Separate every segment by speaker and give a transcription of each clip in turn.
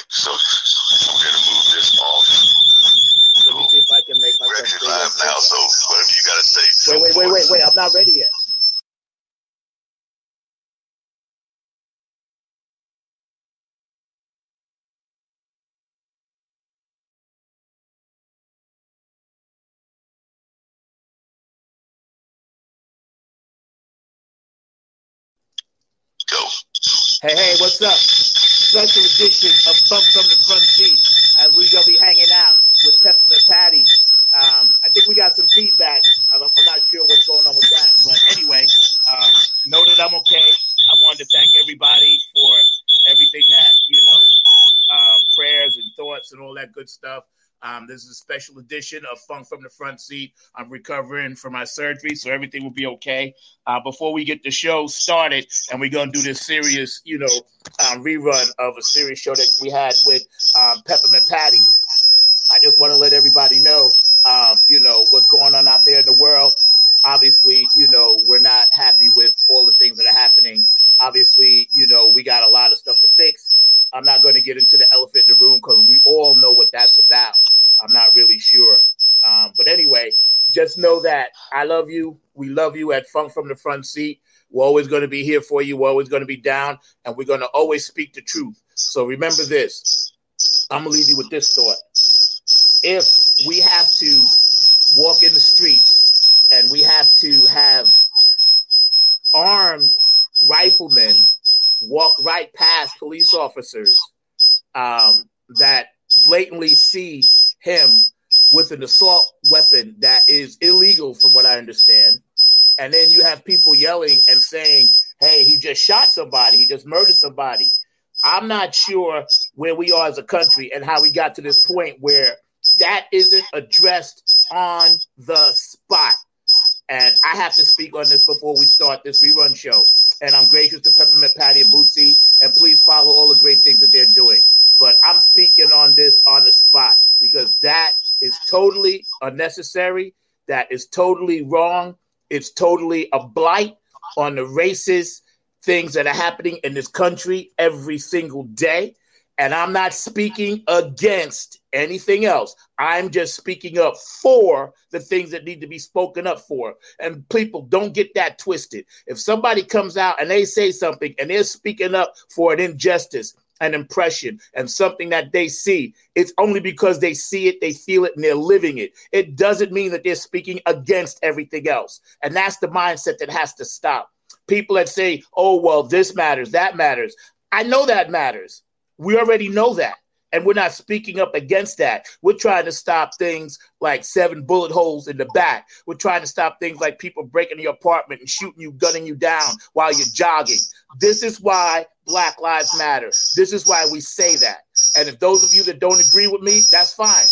Speaker 1: So we're gonna move this off.
Speaker 2: Let me see if I can make
Speaker 1: We're
Speaker 2: myself
Speaker 1: actually live now, so whatever you gotta say.
Speaker 2: Wait. I'm not ready yet.
Speaker 1: Go.
Speaker 2: Hey, what's up? Special edition of Funk from the Front Seat as we're going to be hanging out with Peppermint Patty. I think we got some feedback. I'm not sure what's going on with that. But anyway, know that I'm okay. I wanted to thank everybody for everything that, prayers and thoughts and all that good stuff. This is a special edition of Funk from the Front Seat. I'm recovering from my surgery, so everything will be okay. Before we get the show started, and we're going to do this serious, rerun of a series show that we had with Peppermint Patty. I just want to let everybody know, what's going on out there in the world. Obviously, we're not happy with all the things that are happening. Obviously, we got a lot of stuff to fix. I'm not going to get into the elephant in the room because we all know what that's about. I'm not really sure. But anyway, just know that I love you. We love you at Funk from the Front Seat. We're always going to be here for you. We're always going to be down. And we're going to always speak the truth. So remember this. I'm going to leave you with this thought. If we have to walk in the streets and we have to have armed riflemen walk right past police officers that blatantly see him with an assault weapon that is illegal from what I understand, and then you have people yelling and saying, hey, he just shot somebody, he just murdered somebody. I'm not sure where we are as a country and how we got to this point where that isn't addressed on the spot. And I have to speak on this before we start this rerun show. And I'm gracious to Peppermint Patty and Bootsy, and please follow all the great things that they're doing. But I'm speaking on this on the spot because that is totally unnecessary. That is totally wrong. It's totally a blight on the racist things that are happening in this country every single day. And I'm not speaking against anything else. I'm just speaking up for the things that need to be spoken up for. And people, don't get that twisted. If somebody comes out and they say something and they're speaking up for an injustice, an impression, and something that they see, it's only because they see it, they feel it, and they're living it. It doesn't mean that they're speaking against everything else. And that's the mindset that has to stop. People that say, oh, well, this matters, that matters. I know that matters. We already know that. And we're not speaking up against that. We're trying to stop things like 7 bullet holes in the back. We're trying to stop things like people breaking your apartment and shooting you, gunning you down while you're jogging. This is why Black Lives Matter. This is why we say that. And if those of you that don't agree with me, that's fine.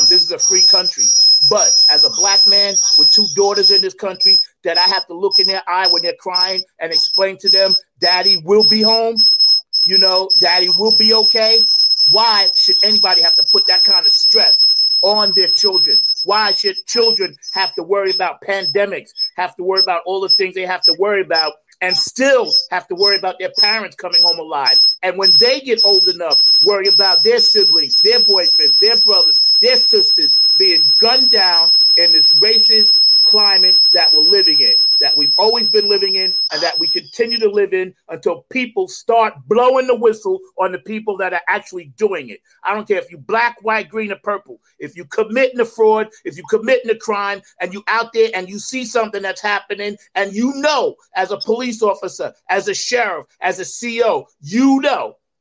Speaker 2: This is a free country. But as a black man with 2 daughters in this country that I have to look in their eye when they're crying and explain to them, Daddy will be home. Daddy will be okay. Why should anybody have to put that kind of stress on their children? Why should children have to worry about pandemics, have to worry about all the things they have to worry about, and still have to worry about their parents coming home alive? And when they get old enough, worry about their siblings, their boyfriends, their brothers, their sisters being gunned down in this racist climate that we're living in, that we've always been living in, and that we continue to live in until people start blowing the whistle on the people that are actually doing it. I don't care if you black, white, green, or purple. If you committing a fraud, if you committing a crime, and you out there and you see something that's happening, and as a police officer, as a sheriff, as a CO,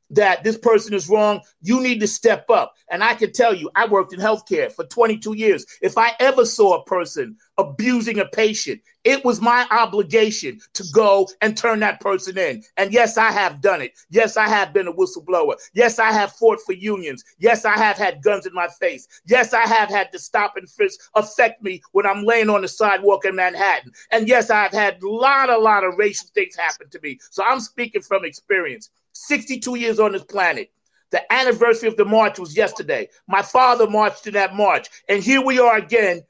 Speaker 2: that this person is wrong, you need to step up. And I can tell you, I worked in healthcare for 22 years. If I ever saw a person abusing a patient, it was my obligation to go and turn that person in. And yes, I have done it. Yes, I have been a whistleblower. Yes, I have fought for unions. Yes, I have had guns in my face. Yes, I have had the stop and frisk affect me when I'm laying on the sidewalk in Manhattan. And yes, I've had a lot of racial things happen to me. So I'm speaking from experience. 62 years on this planet. The anniversary of the march was yesterday. My father marched in that march. And here we are again,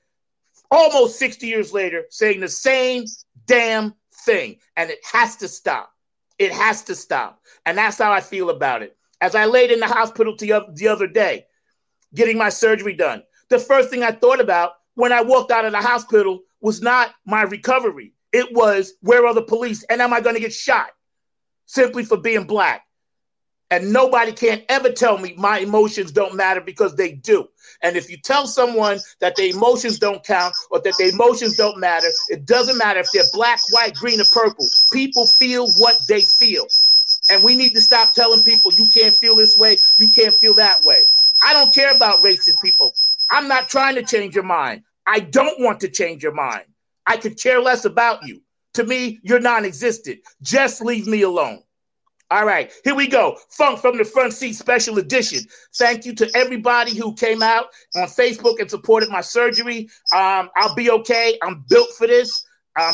Speaker 2: almost 60 years later, saying the same damn thing. And it has to stop. It has to stop. And that's how I feel about it. As I laid in the hospital the other day, getting my surgery done, the first thing I thought about when I walked out of the hospital was not my recovery. It was, where are the police? And am I going to get shot simply for being black? And nobody can ever tell me my emotions don't matter, because they do. And if you tell someone that their emotions don't count or that their emotions don't matter, it doesn't matter if they're black, white, green, or purple. People feel what they feel. And we need to stop telling people you can't feel this way, you can't feel that way. I don't care about racist people. I'm not trying to change your mind. I don't want to change your mind. I could care less about you. To me, you're non-existent. Just leave me alone. All right, here we go. Funk from the Front Seat Special Edition. Thank you to everybody who came out on Facebook and supported my surgery. I'll be okay. I'm built for this.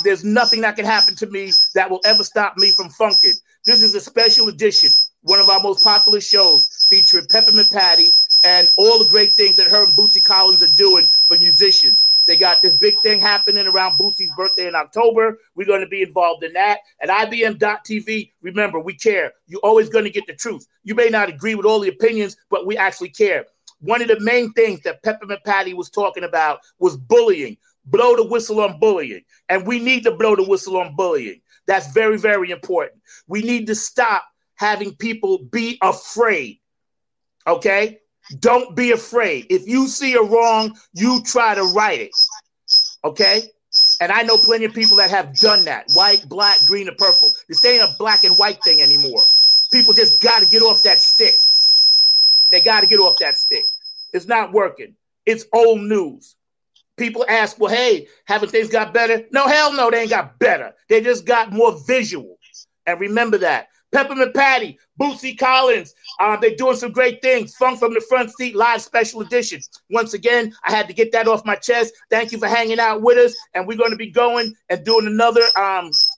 Speaker 2: There's nothing that can happen to me that will ever stop me from funking. This is a special edition, one of our most popular shows, featuring Peppermint Patty and all the great things that her and Bootsy Collins are doing for musicians. They got this big thing happening around Bootsy's birthday in October. We're going to be involved in that. At IBM.TV, remember, we care. You're always going to get the truth. You may not agree with all the opinions, but we actually care. One of the main things that Peppermint Patty was talking about was bullying. Blow the whistle on bullying. And we need to blow the whistle on bullying. That's very, very important. We need to stop having people be afraid. Okay? Don't be afraid. If you see a wrong, you try to right it. Okay? And I know plenty of people that have done that. White, black, green, or purple. This ain't a black and white thing anymore. People just got to get off that stick. They got to get off that stick. It's not working. It's old news. People ask, well, hey, haven't things got better? No, hell no, they ain't got better. They just got more visual. And remember that. Peppermint Patty, Bootsy Collins, they're doing some great things. Funk from the Front Seat Live Special Edition. Once again, I had to get that off my chest. Thank you for hanging out with us. And we're going to be going and doing another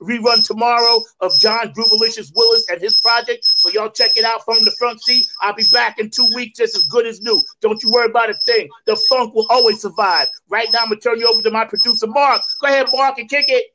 Speaker 2: rerun tomorrow of John Groovalicious Willis and his project. So y'all check it out from the front seat. I'll be back in 2 weeks just as good as new. Don't you worry about a thing. The funk will always survive. Right now, I'm going to turn you over to my producer, Mark. Go ahead, Mark, and kick it.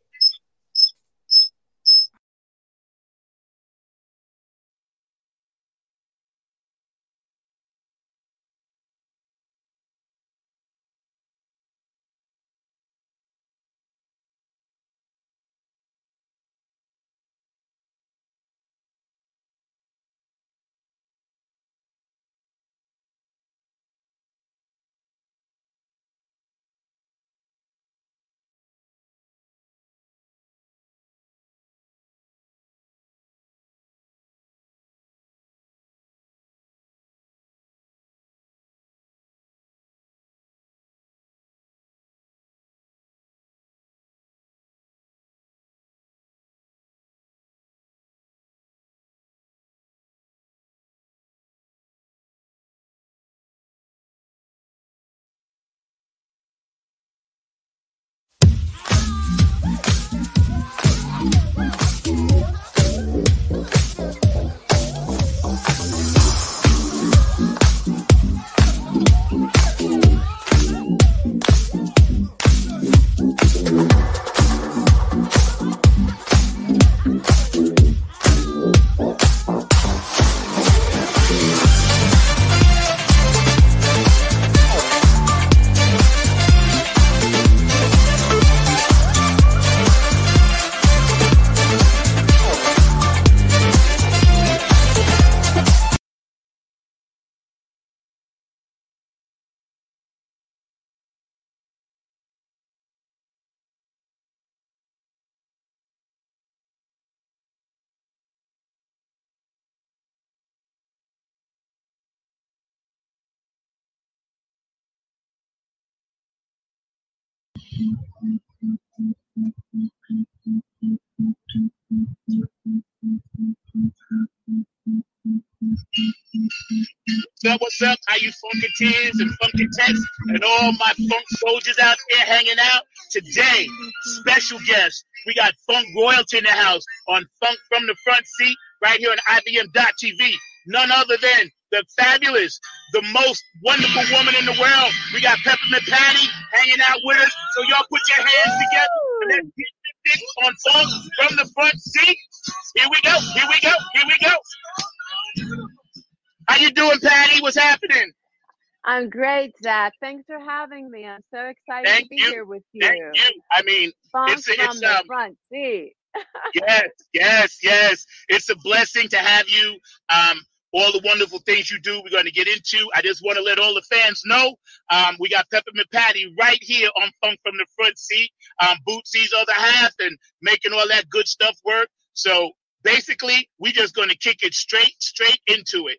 Speaker 2: What's up? How you Funkiteers and Funkitex and all my funk soldiers out there hanging out? Today, special guest, we got Funk Royalty in the house on Funk from the Front Seat right here on IBM.TV. None other than the fabulous, the most wonderful woman in the world. We got Peppermint Patty hanging out with us. So y'all put your hands together and let's get this on Funk from the Front Seat. Here we go. Here we go. Here we go. How you doing, Patty? What's happening?
Speaker 3: I'm great, Zach. Thanks for having me. I'm so excited
Speaker 2: Thank
Speaker 3: to be
Speaker 2: you.
Speaker 3: here with you.
Speaker 2: Thank you. I mean,
Speaker 3: Funk from the front seat.
Speaker 2: yes. It's a blessing to have you. All the wonderful things you do, we're going to get into. I just want to let all the fans know we got Peppermint Patty right here on Funk from the Front Seat. Bootsy's other half and making all that good stuff work. So basically, we're just going to kick it straight into it.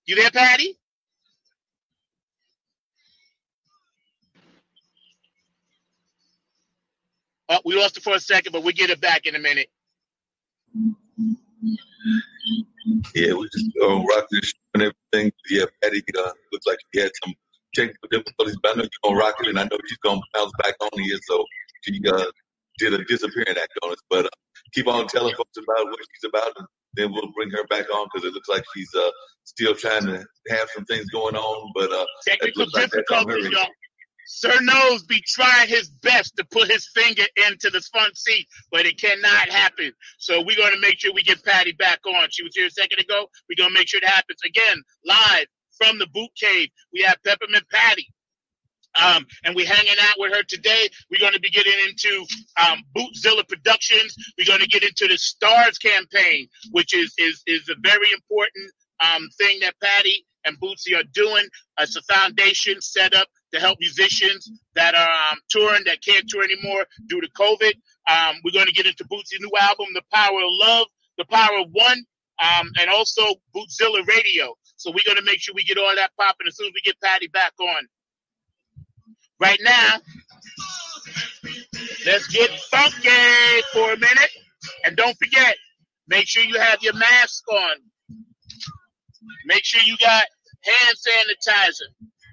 Speaker 2: You there, Patty? Oh, we lost it for a second, but we'll get it back in a minute.
Speaker 4: Yeah, we just rock this and everything. Yeah, Patty looks like she had some technical difficulties, but I know you're going to rock it, and I know she's going to bounce back on here. So she did a disappearing act on us. But keep on telling folks about what she's about, and then we'll bring her back on because it looks like she's still trying to have some things going on. But
Speaker 2: technical difficulties, y'all. Sir Nose be trying his best to put his finger into the front seat, but it cannot happen. So we're going to make sure we get Patty back on. She was here a second ago. We're going to make sure it happens. Again, live from the Boot Cave, we have Peppermint Patty. And we're hanging out with her today. We're going to be getting into Bootzilla Productions. We're going to get into the Stars campaign, which is a very important thing that Patty and Bootsy are doing. It's a foundation set up to help musicians that are touring, that can't tour anymore due to COVID. We're going to get into Bootsy's new album, The Power of Love, The Power of One, and also Bootzilla Radio. So we're going to make sure we get all that popping as soon as we get Patty back on. Right now, let's get funky for a minute. And don't forget, make sure you have your mask on. Make sure you got hand sanitizer.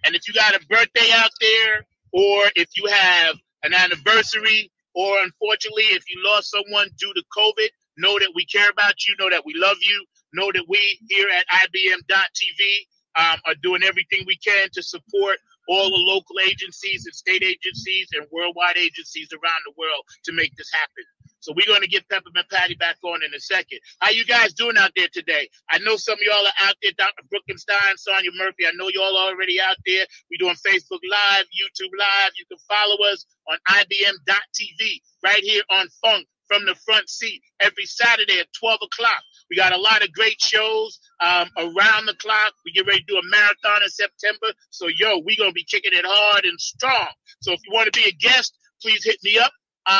Speaker 2: And if you got a birthday out there, or if you have an anniversary, or unfortunately, if you lost someone due to COVID, know that we care about you, know that we love you, know that we here at IBM.TV are doing everything we can to support all the local agencies and state agencies and worldwide agencies around the world to make this happen. So we're going to get Peppermint Patty back on in a second. How you guys doing out there today? I know some of y'all are out there. Dr. Brookenstein, Sonia Murphy, I know y'all are already out there. We're doing Facebook Live, YouTube Live. You can follow us on IBM.TV right here on Funk from the Front Seat every Saturday at 12 o'clock. We got a lot of great shows around the clock. We get ready to do a marathon in September. So, we're going to be kicking it hard and strong. So if you want to be a guest, please hit me up.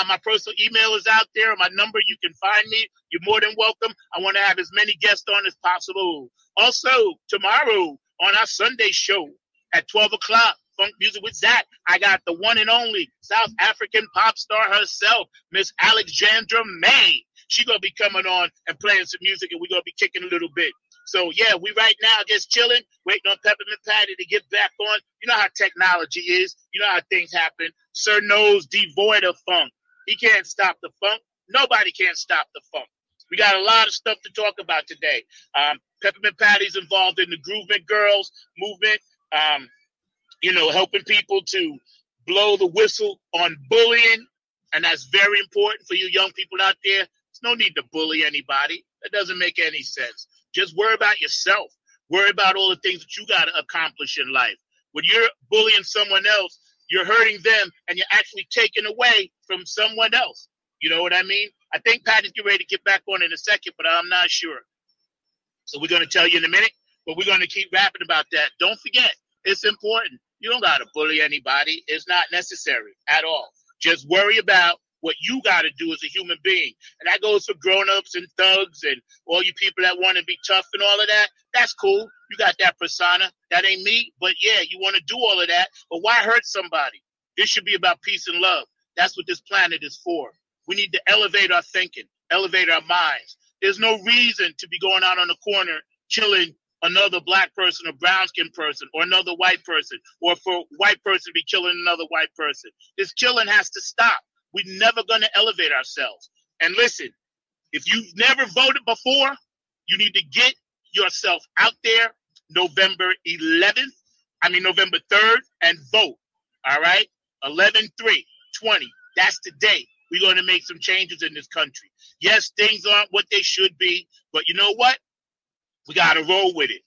Speaker 2: My personal email is out there. My number, you can find me. You're more than welcome. I want to have as many guests on as possible. Also, tomorrow on our Sunday show at 12 o'clock, Funk Music with Zack, I got the one and only South African pop star herself, Miss Alexandra May. She's going to be coming on and playing some music, and we're going to be kicking a little bit. So, we right now just chilling, waiting on Peppermint Patty to get back on. You know how technology is. You know how things happen. Sir Nose devoid of funk. He can't stop the funk. Nobody can stop the funk. We got a lot of stuff to talk about today. Peppermint Patty's involved in the Groovement Girls movement, helping people to blow the whistle on bullying. And that's very important for you young people out there. There's no need to bully anybody. That doesn't make any sense. Just worry about yourself. Worry about all the things that you got to accomplish in life. When you're bullying someone else, you're hurting them, and you're actually taking away from someone else. You know what I mean? I think Patty's getting ready to get back on in a second, but I'm not sure. So we're going to tell you in a minute, but we're going to keep rapping about that. Don't forget, it's important. You don't got to bully anybody. It's not necessary at all. Just worry about what you got to do as a human being. And that goes for grown-ups and thugs and all you people that want to be tough and all of that. That's cool. You got that persona. That ain't me. But, you want to do all of that. But why hurt somebody? This should be about peace and love. That's what this planet is for. We need to elevate our thinking, elevate our minds. There's no reason to be going out on the corner killing another black person or brown-skinned person or another white person, or for a white person to be killing another white person. This killing has to stop. We're never going to elevate ourselves. And listen, if you've never voted before, you need to get yourself out there November 3rd and vote. All right? 11/3/20. That's the day we're going to make some changes in this country. Yes, things aren't what they should be, but you know what? We got to roll with it.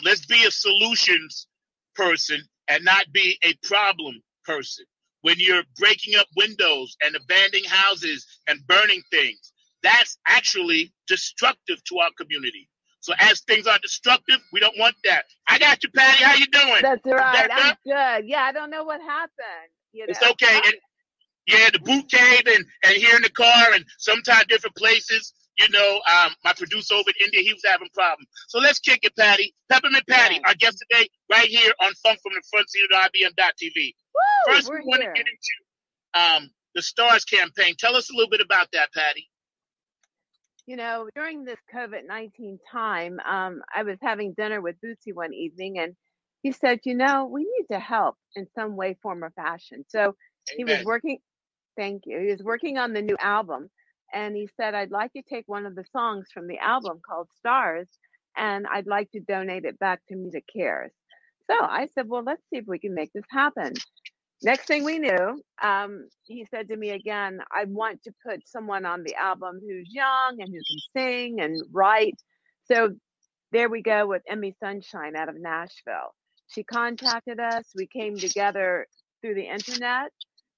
Speaker 2: Let's be a solutions person and not be a problem person. When you're breaking up windows and abandoning houses and burning things, that's actually destructive to our community. So as things are destructive, we don't want that. I got you, Patty. How you doing?
Speaker 3: That's right. I'm good. Yeah, I don't know what happened.
Speaker 2: It's okay. Yeah, the boot cave and here in the car and sometimes different places. My producer over in India, he was having problems. So let's kick it, Patty. Peppermint Patty, our guest today, right here on Funk from the Front Seat of IBM.TV. First, we want to get into the STARS campaign. Tell us a little bit about that, Patty.
Speaker 3: During this COVID-19 time, I was having dinner with Bootsy one evening, and he said, we need to help in some way, form, or fashion. So he was working. Thank you. He was working on the new album, and he said, I'd like to take one of the songs from the album called Stars, and I'd like to donate it back to Music Cares. So I said, well, let's see if we can make this happen. Next thing we knew, he said to me again, I want to put someone on the album who's young and who can sing and write. So there we go with Emmy Sunshine out of Nashville. She contacted us. We came together through the internet.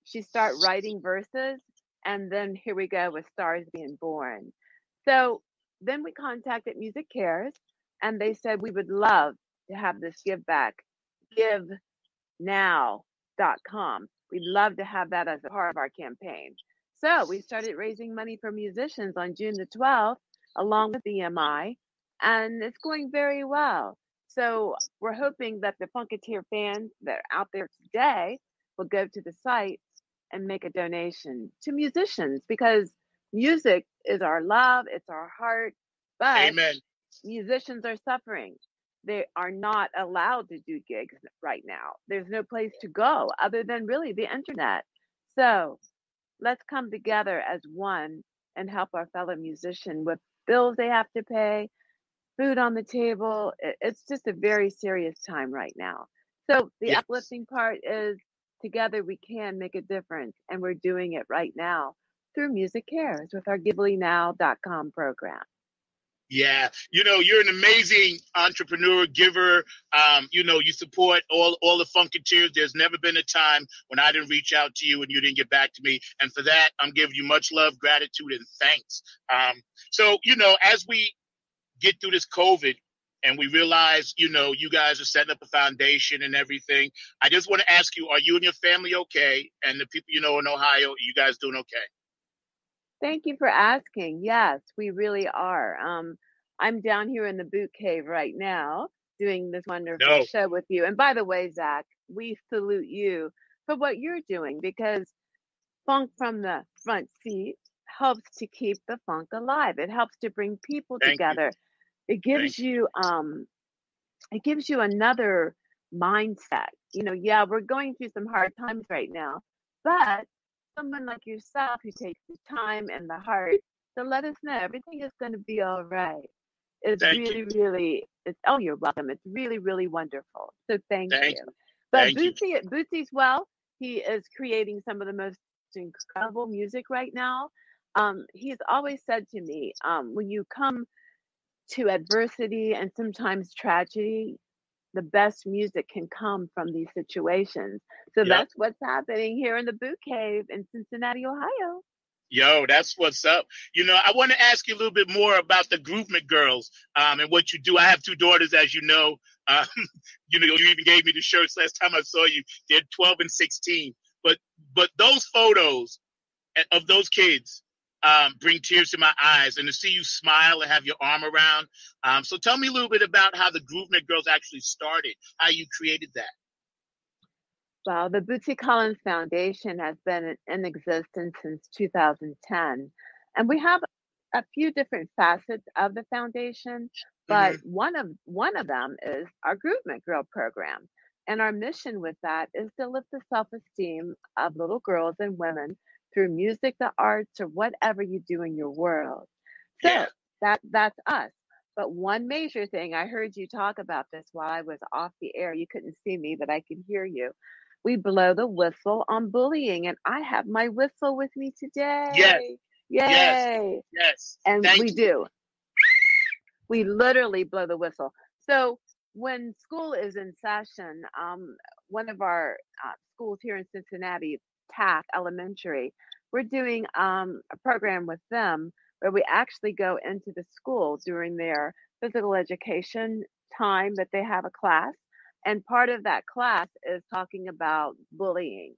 Speaker 3: She started writing verses, and then here we go with Stars being born. So then we contacted Music Cares, and they said we would love to have this give back, givenow.com. We'd love to have that as a part of our campaign. So we started raising money for musicians on June the 12th, along with BMI, and it's going very well. So we're hoping that the Funketeer fans that are out there today will go to the site and make a donation to musicians, because music is our love, it's our heart, but
Speaker 2: Amen.
Speaker 3: Musicians are suffering. They are not allowed to do gigs right now. There's no place to go other than really the internet. So let's come together as one and help our fellow musician with bills they have to pay, food on the table. It's just a very serious time right now. So the uplifting part is together we can make a difference, and we're doing it right now through Music Cares with our givelynow.com program.
Speaker 2: Yeah, you're an amazing entrepreneur, giver. You support all the Funketeers. There's never been a time when I didn't reach out to you and you didn't get back to me. And for that, I'm giving you much love, gratitude, and thanks. So, as we get through this COVID and we realize, you guys are setting up a foundation and everything, I just want to ask you, are you and your family okay? And the people in Ohio, are you guys doing okay?
Speaker 3: Thank you for asking. Yes, we really are. I'm down here in the boot cave right now doing this wonderful show with you. And by the way, Zack, we salute you for what you're doing, because Funk from the Front Seat helps to keep the funk alive. It helps to bring people together. It gives you another mindset. We're going through some hard times right now, but someone like yourself who takes the time and the heart to let us know everything is going to be all right. It's oh, you're welcome. It's really, really wonderful. So thank you. But Bootsy's well, he is creating some of the most incredible music right now. He's always said to me, when you come to adversity and sometimes tragedy, the best music can come from these situations. So that's what's happening here in the Boot Cave in Cincinnati, Ohio.
Speaker 2: Yo, that's what's up. I want to ask you a little bit more about the Groovement Girls and what you do. I have two daughters, as you know. You even gave me the shirts last time I saw you. They're 12 and 16. But those photos of those kids bring tears to my eyes, and to see you smile and have your arm around. So tell me a little bit about how the Groovement Girls actually started, how you created that.
Speaker 3: Well, the Bootsy Collins Foundation has been in existence since 2010, and we have a few different facets of the foundation, but one of them is our Groovement Girl program. And our mission with that is to lift the self-esteem of little girls and women through music, the arts, or whatever you do in your world. So that's us. But one major thing, I heard you talk about this while I was off the air. You couldn't see me, but I could hear you. We blow the whistle on bullying, and I have my whistle with me today.
Speaker 2: Yes.
Speaker 3: Yay!
Speaker 2: Yes.
Speaker 3: And we do. We literally blow the whistle. So when school is in session, one of our schools here in Cincinnati, TAC Elementary, we're doing a program with them where we actually go into the school during their physical education time that they have a class. And part of that class is talking about bullying.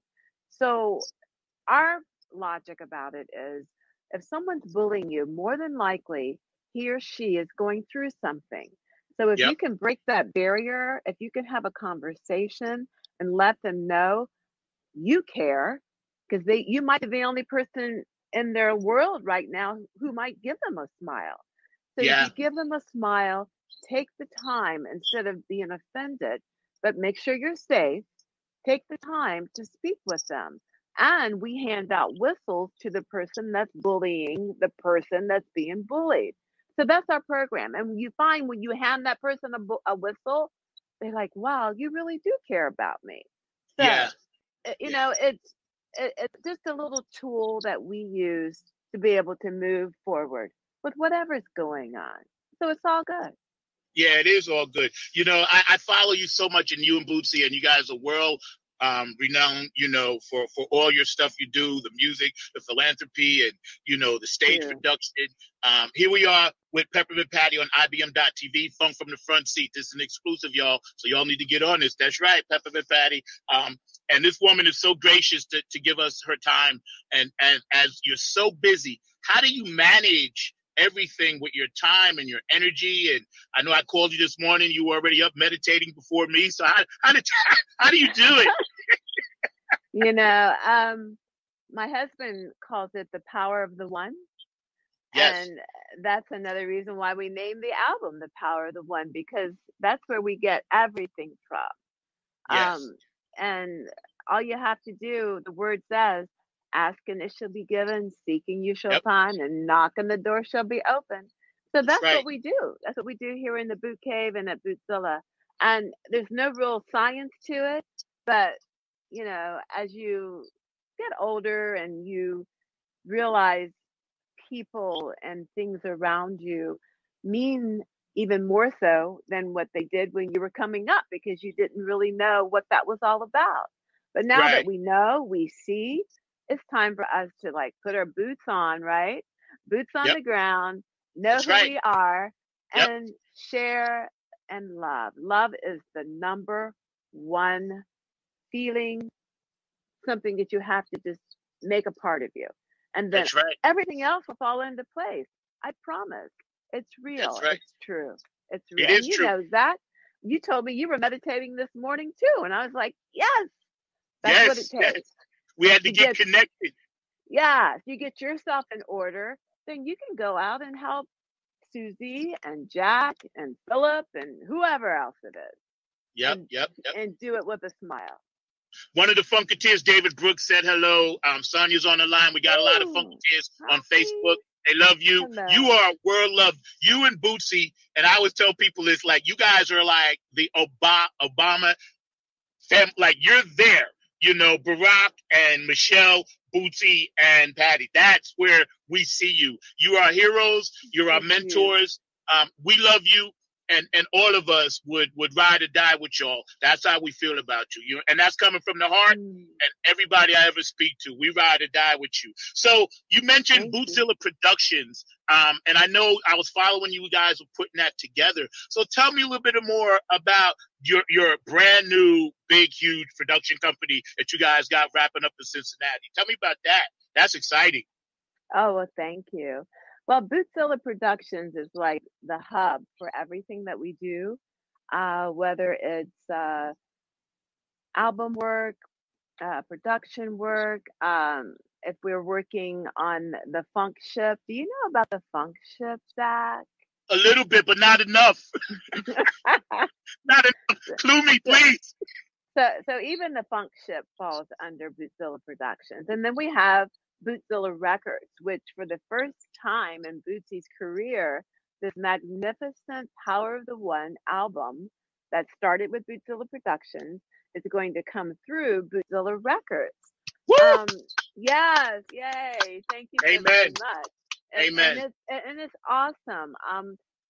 Speaker 3: So our logic about it is if someone's bullying you, more than likely he or she is going through something. So if
Speaker 2: Yep.
Speaker 3: you can break that barrier, if you can have a conversation and let them know you care, because you might be the only person in their world right now who might give them a smile. So if
Speaker 2: Yeah.
Speaker 3: you give them a smile, take the time instead of being offended, but make sure you're safe. Take the time to speak with them. And we hand out whistles to the person that's bullying the person that's being bullied. So that's our program. And you find when you hand that person a whistle, they're like, wow, you really do care about me. So,
Speaker 2: Yeah.
Speaker 3: you know, it's just a little tool that we use to be able to move forward with whatever's going on. So it's all good.
Speaker 2: Yeah, it is all good. You know, I follow you so much, and you and Bootsy, and you guys are world renowned, you know, for all your stuff you do, the music, the philanthropy, and, you know, the stage production. Here we are with Peppermint Patty on IBM.TV, Funk from the Front Seat. This is an exclusive, y'all, so y'all need to get on this. That's right, Peppermint Patty. And this woman is so gracious to give us her time. And as you're so busy, how do you manage everything with your time and your energy? And I know I called you this morning. You were already up meditating before me. So how do you do it?
Speaker 3: You know, my husband calls it the power of the one.
Speaker 2: Yes.
Speaker 3: And that's another reason why we named the album The Power of the One, because that's where we get everything from.
Speaker 2: Yes.
Speaker 3: And all you have to do, the word says, ask and it shall be given, seeking you shall find, and knock and the door shall be open. So that's
Speaker 2: right.
Speaker 3: what we do. That's what we do here in the Boot Cave and at Bootzilla. And there's no real science to it, but you know, as you get older and you realize people and things around you mean even more so than what they did when you were coming up, because you didn't really know what that was all about. But now that we know, we see, it's time for us to like put our boots on, right? Boots on the ground, know
Speaker 2: That's
Speaker 3: who
Speaker 2: right.
Speaker 3: we are, and share and love. Love is the number one feeling, something that you have to just make a part of you. And then
Speaker 2: That's right.
Speaker 3: everything else will fall into place. I promise. It's real.
Speaker 2: That's right.
Speaker 3: It's true. It's real.
Speaker 2: It is
Speaker 3: And you
Speaker 2: true.
Speaker 3: know, Zach, you told me you were meditating this morning too. And I was like, yes, that's what it takes.
Speaker 2: Yes. We had to get connected.
Speaker 3: Yeah. If you get yourself in order, then you can go out and help Susie and Jack and Philip and whoever else it is. And do it with a smile.
Speaker 2: One of the Funketeers, David Brooks, said hello. Sonia's on the line. We got a lot of Funketeers on Facebook. They love you.
Speaker 3: Hello.
Speaker 2: You are world loved. You and Bootsy, and I always tell people, it's like you guys are like the Obama family. Like you're there. You know, Barack and Michelle, Bootsy and Patty. That's where we see you. You are heroes. You're our mentors. We love you. And all of us would ride or die with y'all. That's how we feel about you. And that's coming from the heart. And everybody I ever speak to, we ride or die with you. So you mentioned Bootzilla Productions. And I know I was following you guys were putting that together. So tell me a little bit more about your brand new, big, huge production company that you guys got wrapping up in Cincinnati. Tell me about that. That's exciting.
Speaker 3: Oh, well, thank you. Well, Bootzilla Productions is like the hub for everything that we do, whether it's album work, production work. If we're working on the funk ship, do you know about the funk ship, Zack?
Speaker 2: A little bit, but not enough. Not enough. Clue me, please.
Speaker 3: So even the funk ship falls under Bootzilla Productions, and then we have Bootzilla Records, which for the first time in Bootsy's career, this magnificent Power of the One album that started with Bootzilla Productions is going to come through Bootzilla Records. Yes, yay! Thank you very much.
Speaker 2: Amen.
Speaker 3: And it's awesome.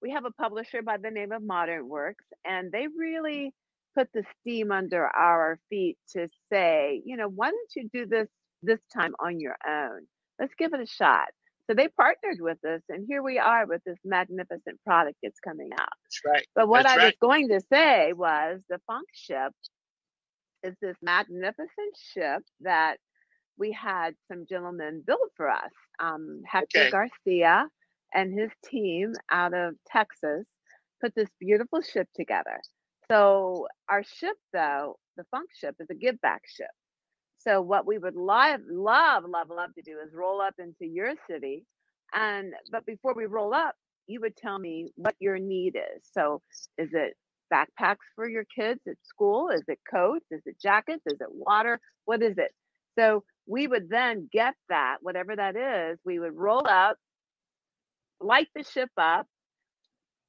Speaker 3: we have a publisher by the name of Modern Works, and they really put the steam under our feet to say, why don't you do this time on your own? Let's give it a shot. So they partnered with us, and here we are with this magnificent product that's coming out.
Speaker 2: That's right.
Speaker 3: But what
Speaker 2: That's
Speaker 3: I
Speaker 2: right.
Speaker 3: was going to say was the Funk Ship is this magnificent ship that we had some gentlemen build for us. Hector
Speaker 2: Okay.
Speaker 3: Garcia and his team out of Texas put this beautiful ship together. So our ship, though, the Funk Ship, is a give back ship. So what we would love to do is roll up into your city, but before we roll up, you would tell me what your need is. So is it backpacks for your kids at school? Is it coats? Is it jackets? Is it water? What is it? So we would then get that, whatever that is, we would roll up, light the ship up,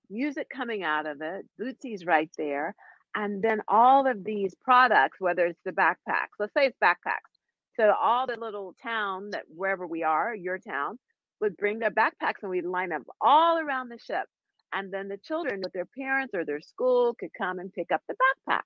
Speaker 3: music coming out of it, Bootsy's right there, and then all of these products, whether it's the backpacks, let's say it's backpacks. So all the little town that wherever we are, your town, would bring their backpacks and we'd line them all around the ship. And then the children with their parents or their school could come and pick up the backpacks.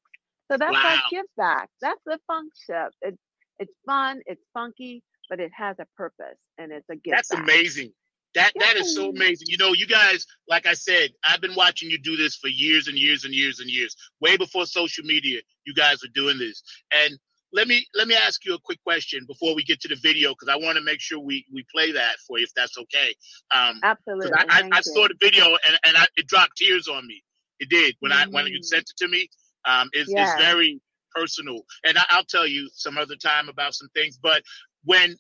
Speaker 3: So that's our give back. That's the Funk Ship. It's fun, it's funky, but it has a purpose and it's a give back.
Speaker 2: That's amazing. That is so amazing. You guys, like I said, I've been watching you do this for years and years and years and years. Way before social media, you guys are doing this. And let me ask you a quick question before we get to the video, because I want to make sure we play that for you, if that's okay.
Speaker 3: Absolutely.
Speaker 2: I saw the video and it dropped tears on me. It did when you sent it to me. It's very personal, and I'll tell you some other time about some things. But when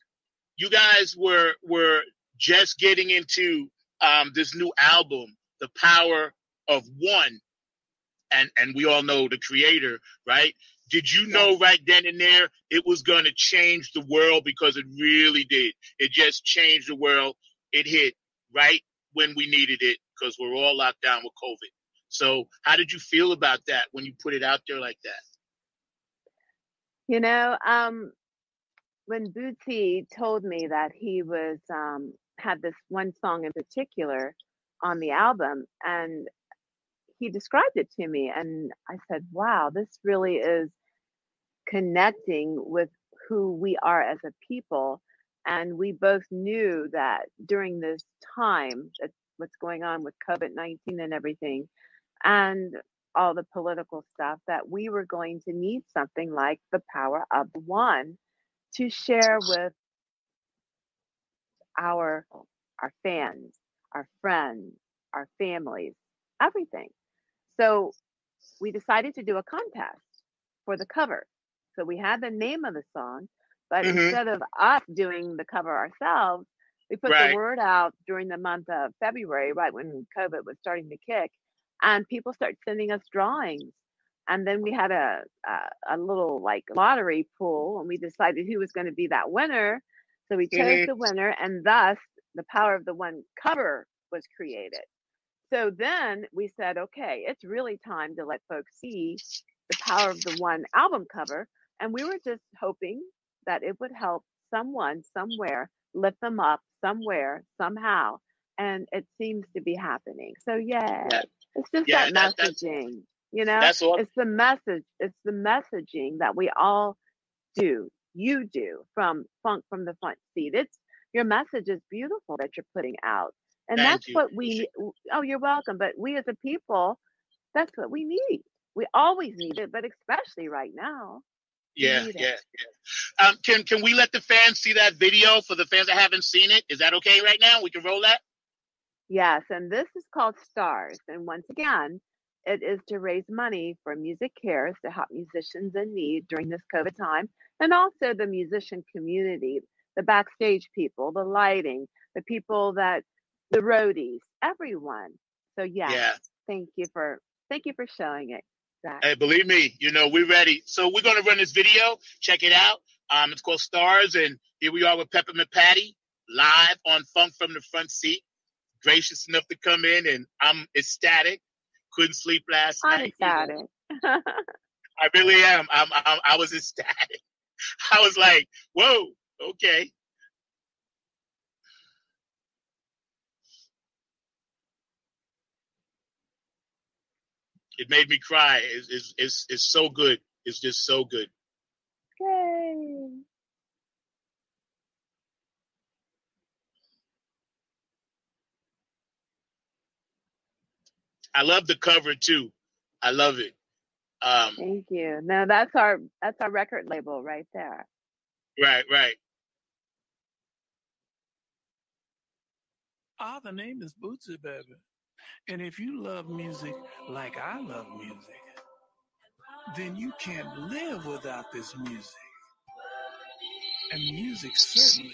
Speaker 2: you guys were just getting into this new album, The Power of One, and we all know the creator, right? Did you know right then and there it was going to change the world? Because it really did. It just changed the world. It hit right when we needed it because we're all locked down with COVID. So how did you feel about that when you put it out there like that?
Speaker 3: When Bootsy told me that he was had this one song in particular on the album, and he described it to me, and I said, wow, this really is connecting with who we are as a people. And we both knew that during this time, that what's going on with COVID-19 and everything, and all the political stuff, that we were going to need something like the Power of One to share with our fans, our friends, our families, everything. So we decided to do a contest for the cover. So we had the name of the song, but instead of us doing the cover ourselves, we put the word out during the month of February, right when COVID was starting to kick, and people started sending us drawings. And then we had a little like lottery pool, and we decided who was going to be that winner. So we chose the winner, and thus the Power of the One cover was created. So then we said, okay, it's really time to let folks see the Power of the One album cover. And we were just hoping that it would help someone somewhere, lift them up somewhere, somehow. And it seems to be happening. So it's just that messaging.
Speaker 2: That's all.
Speaker 3: It's the message. It's the messaging that we all do. You do from the front seat. It's your message is beautiful that you're putting out, and that's what we. Oh, you're welcome. But we as a people, that's what we need. We always need it, but especially right now.
Speaker 2: Yeah. Can we let the fans see that video for the fans that haven't seen it? Is that okay right now? We can roll that.
Speaker 3: Yes, and this is called Stars, and once again, it is to raise money for Music Cares to help musicians in need during this COVID time, and also the musician community, the backstage people, the lighting, the people the roadies, everyone. So thank you for showing it, Zack.
Speaker 2: Hey, believe me, we're ready. So we're gonna run this video. Check it out. It's called Stars, and here we are with Peppermint Patty live on Funk from the Front Seat. Gracious enough to come in, and I'm ecstatic. Couldn't sleep last night.
Speaker 3: Ecstatic.
Speaker 2: I really am. I was ecstatic. I was like, whoa, okay. It made me cry. It's so good. It's just so good.
Speaker 3: Yay.
Speaker 2: I love the cover too. I love it.
Speaker 3: Thank you. No, that's our record label right there.
Speaker 2: Right.
Speaker 5: The name is Bootsy, baby. And if you love music like I love music, then you can't live without this music. And music certainly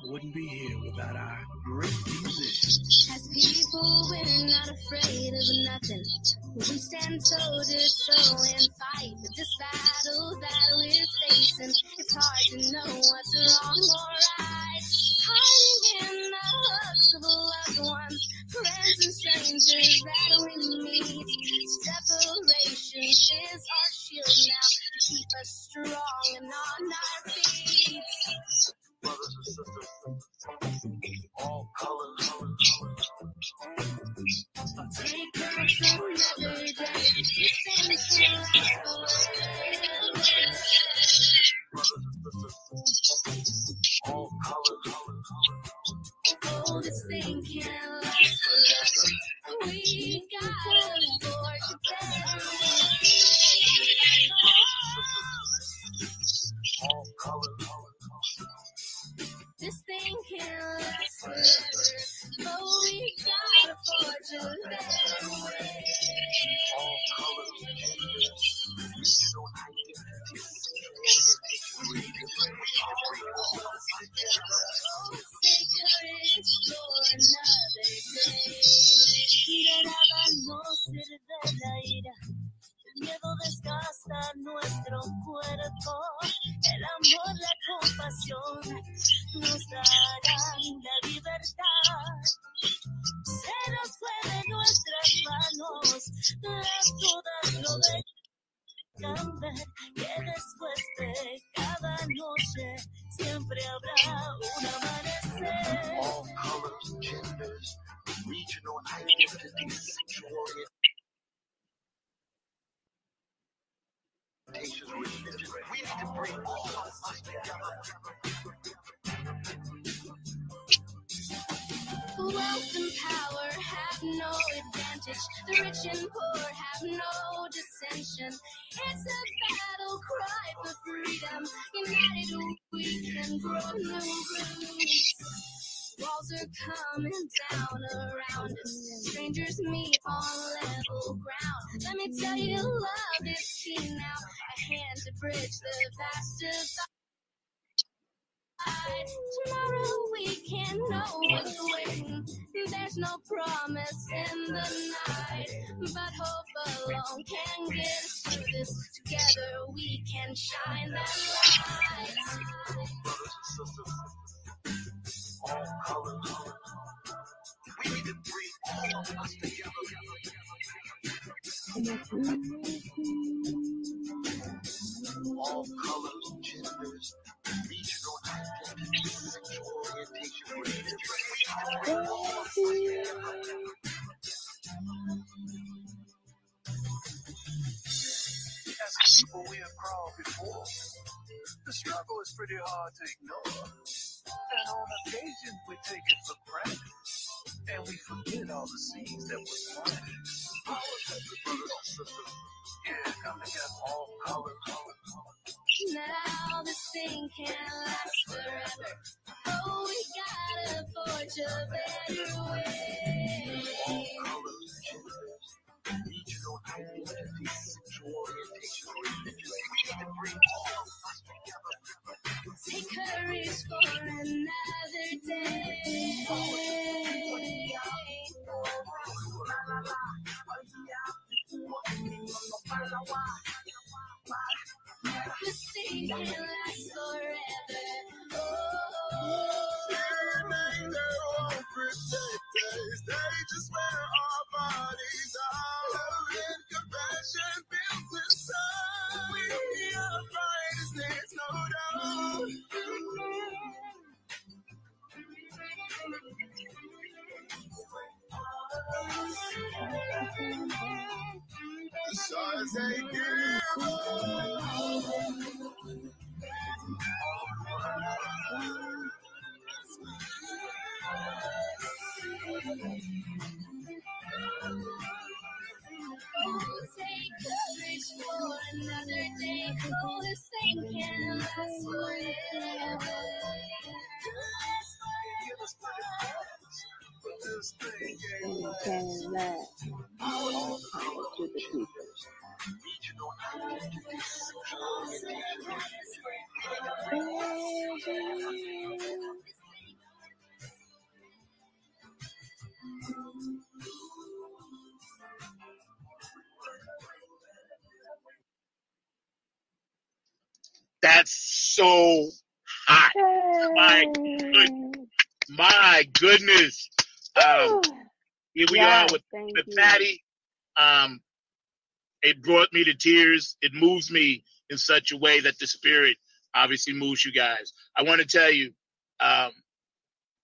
Speaker 5: wouldn't be here without our great musicians.
Speaker 6: As people, we're not afraid of nothing. We stand toe to toe and fight this battle that we're facing. It's hard to know what's wrong or right. Hiding in the hugs of loved ones, friends and strangers that we meet. Separation is our shield now to keep us strong and on our feet.
Speaker 7: Brothers and sisters, all colors.
Speaker 6: Take us another day. Brothers
Speaker 7: and sisters, all colors.
Speaker 6: Oh, this thing can't last forever. We gotta forge a better way.
Speaker 7: All colors.
Speaker 6: This thing can't last forever. Oh, we gotta forge a better way.
Speaker 7: All colors.
Speaker 6: El miedo desgasta nuestro cuerpo, el amor, la compasión nos darán la libertad. Se nos fue de nuestras manos, las dudas no dejan ver que después de cada noche siempre habrá un amanecer.
Speaker 7: All colors, genders, regional identities, sexual orientation, we need to bring all of us together.
Speaker 6: Wealth and power have no advantage. The rich and poor have no dissension. It's a battle cry for freedom. United we can grow new roots. Walls are coming down around us. Strangers meet on level ground. Let me tell you, love is key now. A hand to bridge the vast divide. Tomorrow we can know what's waiting. There's no promise in the night, but hope alone can get us through this. Together we can shine that light.
Speaker 7: Brothers and sisters, all colors. We need to bring all of us together. All colors, genders, regional identities, sexual orientation, we need to bring all of us together. As a people, we have crawled before. The struggle is pretty hard to ignore. And on occasion, we take it for granted. And we forget all the seeds that were planted. Our brothers and sisters, yeah, come together, all colors.
Speaker 6: Now this thing can't last forever. Oh, we gotta forge a better way.
Speaker 7: All colors, genders, regional identities, sexual orientation, religion. We need to bring all of us together.
Speaker 6: Take courage for another day. This thing can last forever. Oh,
Speaker 7: They just wear our bodies out. Love and compassion builds inside. We are brightest, there's no doubt.
Speaker 6: Take courage for another day. Oh, this thing can last forever.
Speaker 3: Can let all power to the people.
Speaker 2: That's so hot. My goodness. Here we are with Patty. It brought me to tears. It moves me in such a way that the spirit obviously moves you guys. I want to tell you,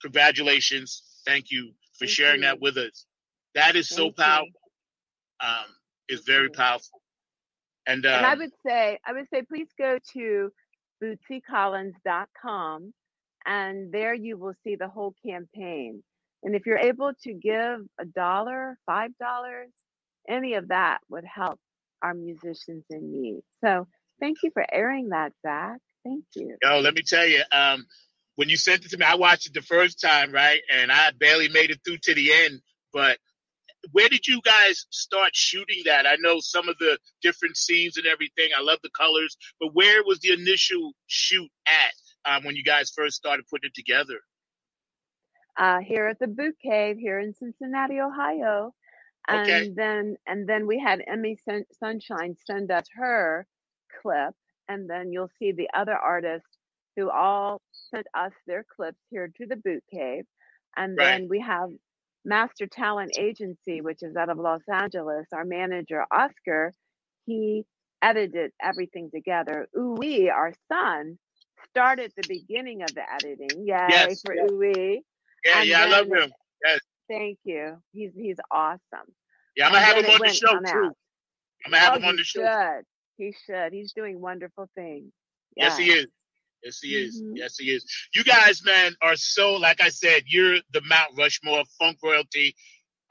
Speaker 2: congratulations. Thank you for sharing that with us. That is so powerful. It's very powerful. And
Speaker 3: I would say, please go to bootsycollins.com, and there you will see the whole campaign. And if you're able to give $1, $5, any of that would help our musicians in need. So thank you for airing that, Zack. Thank you.
Speaker 2: Yo, let me tell you, when you sent it to me, I watched it the first time, right? And I barely made it through to the end. But where did you guys start shooting that? I know some of the different scenes and everything. I love the colors. But where was the initial shoot at when you guys first started putting it together?
Speaker 3: Here at the Boot Cave here in Cincinnati, Ohio. And then we had Emmy Sunshine send us her clip, and then you'll see the other artists who all sent us their clips here to the Boot Cave. And then we have Master Talent Agency, which is out of Los Angeles. Our manager, Oscar, he edited everything together. Uwe, our son, started the beginning of the editing. Yay for Uwe.
Speaker 2: I love him. Yes.
Speaker 3: Thank you. He's awesome.
Speaker 2: Yeah, I'm going to have him on the show, too. I'm going to have him on the show.
Speaker 3: He should. He's doing wonderful things.
Speaker 2: Yes, he is. Yes, he is. Mm-hmm. Yes, he is. You guys, man, are so, like I said, you're the Mount Rushmore of funk royalty.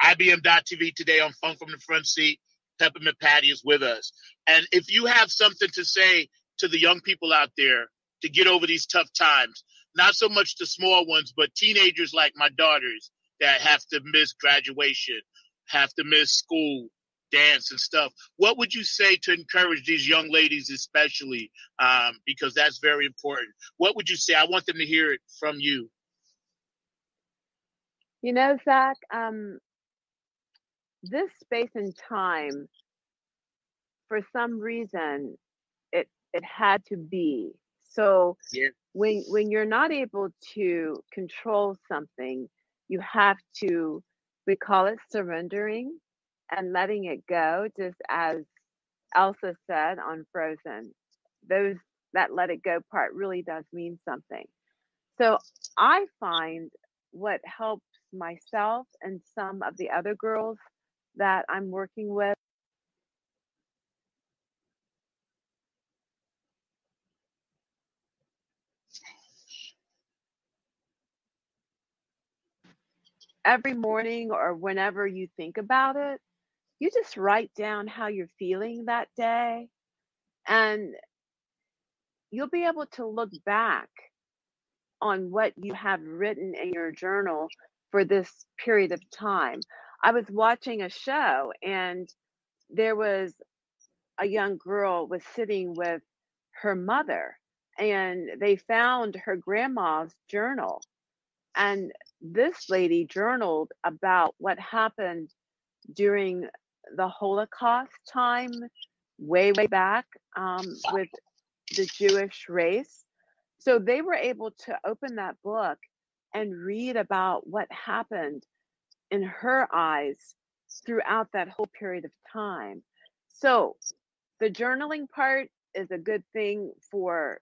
Speaker 2: IBM.TV today on Funk from the Front Seat. Peppermint Patty is with us. And if you have something to say to the young people out there to get over these tough times, not so much the small ones, but teenagers like my daughters that have to miss graduation, have to miss school, dance and stuff. What would you say to encourage these young ladies especially, because that's very important? What would you say? I want them to hear it from you.
Speaker 3: You know, Zack, this space and time, for some reason, it had to be. So when you're not able to control something, you have to, we call it surrendering and letting it go, just as Elsa said on Frozen. That let it go part really does mean something. So I find what helps myself and some of the other girls that I'm working with every morning or whenever you think about it, you just write down how you're feeling that day, and you'll be able to look back on what you have written in your journal for this period of time. I was watching a show, and there was a young girl was sitting with her mother, and they found her grandma's journal. And this lady journaled about what happened during the Holocaust time, way back, with the Jewish race. So they were able to open that book and read about what happened in her eyes throughout that whole period of time. So the journaling part is a good thing for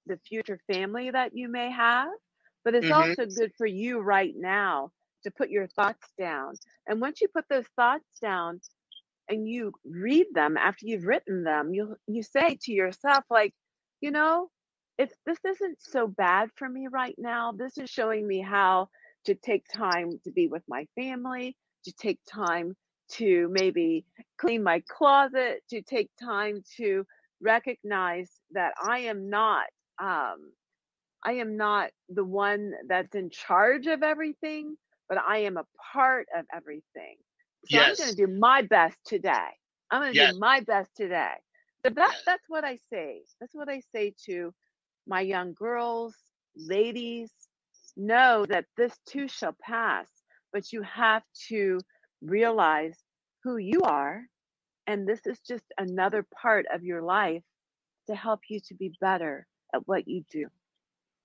Speaker 3: the future family that you may have, but it's also good for you right now to put your thoughts down. And once you put those thoughts down, and you read them after you've written them, you say to yourself, like, you know, if this isn't so bad for me right now, this is showing me how to take time to be with my family, to take time to maybe clean my closet, to take time to recognize that um, I am not the one that's in charge of everything, but I am a part of everything. So I'm going
Speaker 2: Yes.
Speaker 3: to do my best today. I'm going to
Speaker 2: Yes.
Speaker 3: do my best today. So
Speaker 2: Yes.
Speaker 3: that's what I say. That's what I say to my young girls, ladies. Know that this too shall pass, but you have to realize who you are, and this is just another part of your life to help you to be better at what you do.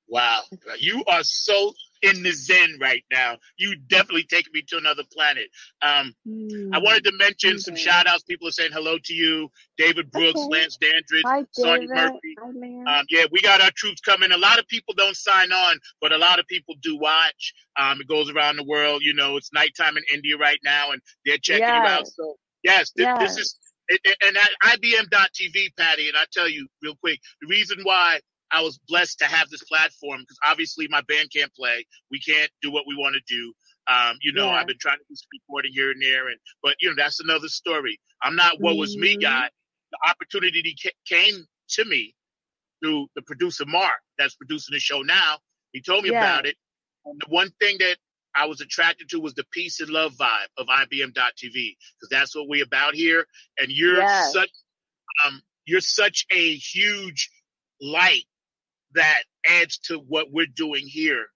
Speaker 2: Wow. You are so in the zen right now. You definitely taking me to another planet. I wanted to mention some shout outs. People are saying hello to you. David Brooks,
Speaker 3: Okay.
Speaker 2: Lance Dandridge,
Speaker 3: Hi,
Speaker 2: Sonny
Speaker 3: David.
Speaker 2: Murphy.
Speaker 3: Hi, Lance.
Speaker 2: Yeah, we got our troops coming. A lot of people don't sign on, but a lot of people do watch. It goes around the world. You know, it's nighttime in India right now, and they're checking you out.
Speaker 3: Yes.
Speaker 2: So, yes, this
Speaker 3: Yes.
Speaker 2: is, and at IBM.TV, Patty, and I tell you real quick, the reason why I was blessed to have this platform, because obviously my band can't play. We can't do what we want to do. You know,
Speaker 3: Yeah.
Speaker 2: I've been trying to do some recording here and there, but you know, that's another story. I'm not what was me guy. The opportunity came to me through the producer Mark, that's producing the show now. He told me about it. And the one thing that I was attracted to was the peace and love vibe of IBM.TV, because that's what we're about here. And you're such a huge light that adds to what we're doing here.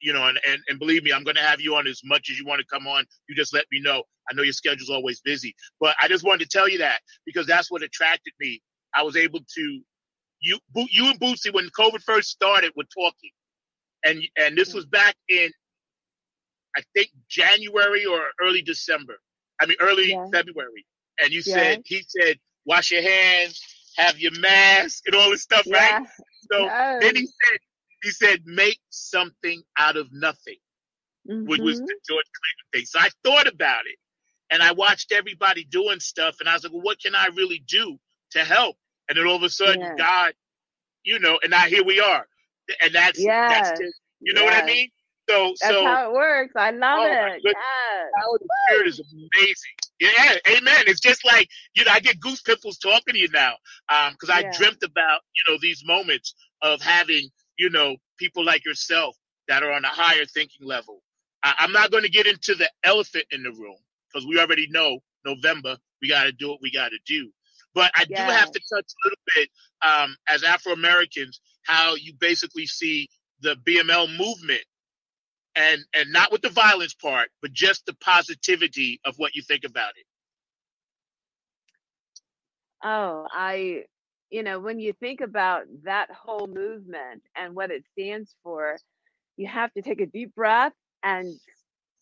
Speaker 2: You know, and believe me, I'm going to have you on as much as you want to come on. You just let me know. I know your schedule's always busy, but I just wanted to tell you that because that's what attracted me. I was able to, you and Bootsy, when COVID first started, were talking, and this was back in, I think, January or early December. I mean, early February. And he said, wash your hands, have your mask, and all this stuff, right? So then he said, make something out of nothing, which was the George Clinton thing. So I thought about it, and I watched everybody doing stuff, and I was like, well, what can I really do to help? And then all of a sudden, God, you know, and now here we are. And that's just, you know what I mean?
Speaker 3: That's how it works. I love it. Yes.
Speaker 2: How the Spirit is amazing. Yeah, amen. It's just like, you know, I get goose pimples talking to you now because I dreamt about, you know, these moments of having, you know, people like yourself that are on a higher thinking level. I'm not going to get into the elephant in the room because we already know November, we got to do what we got to do. But I do have to touch a little bit as Afro-Americans, how you basically see the BML movement and not with the violence part, but just the positivity of what you think about it.
Speaker 3: Oh, you know, when you think about that whole movement and what it stands for, you have to take a deep breath and,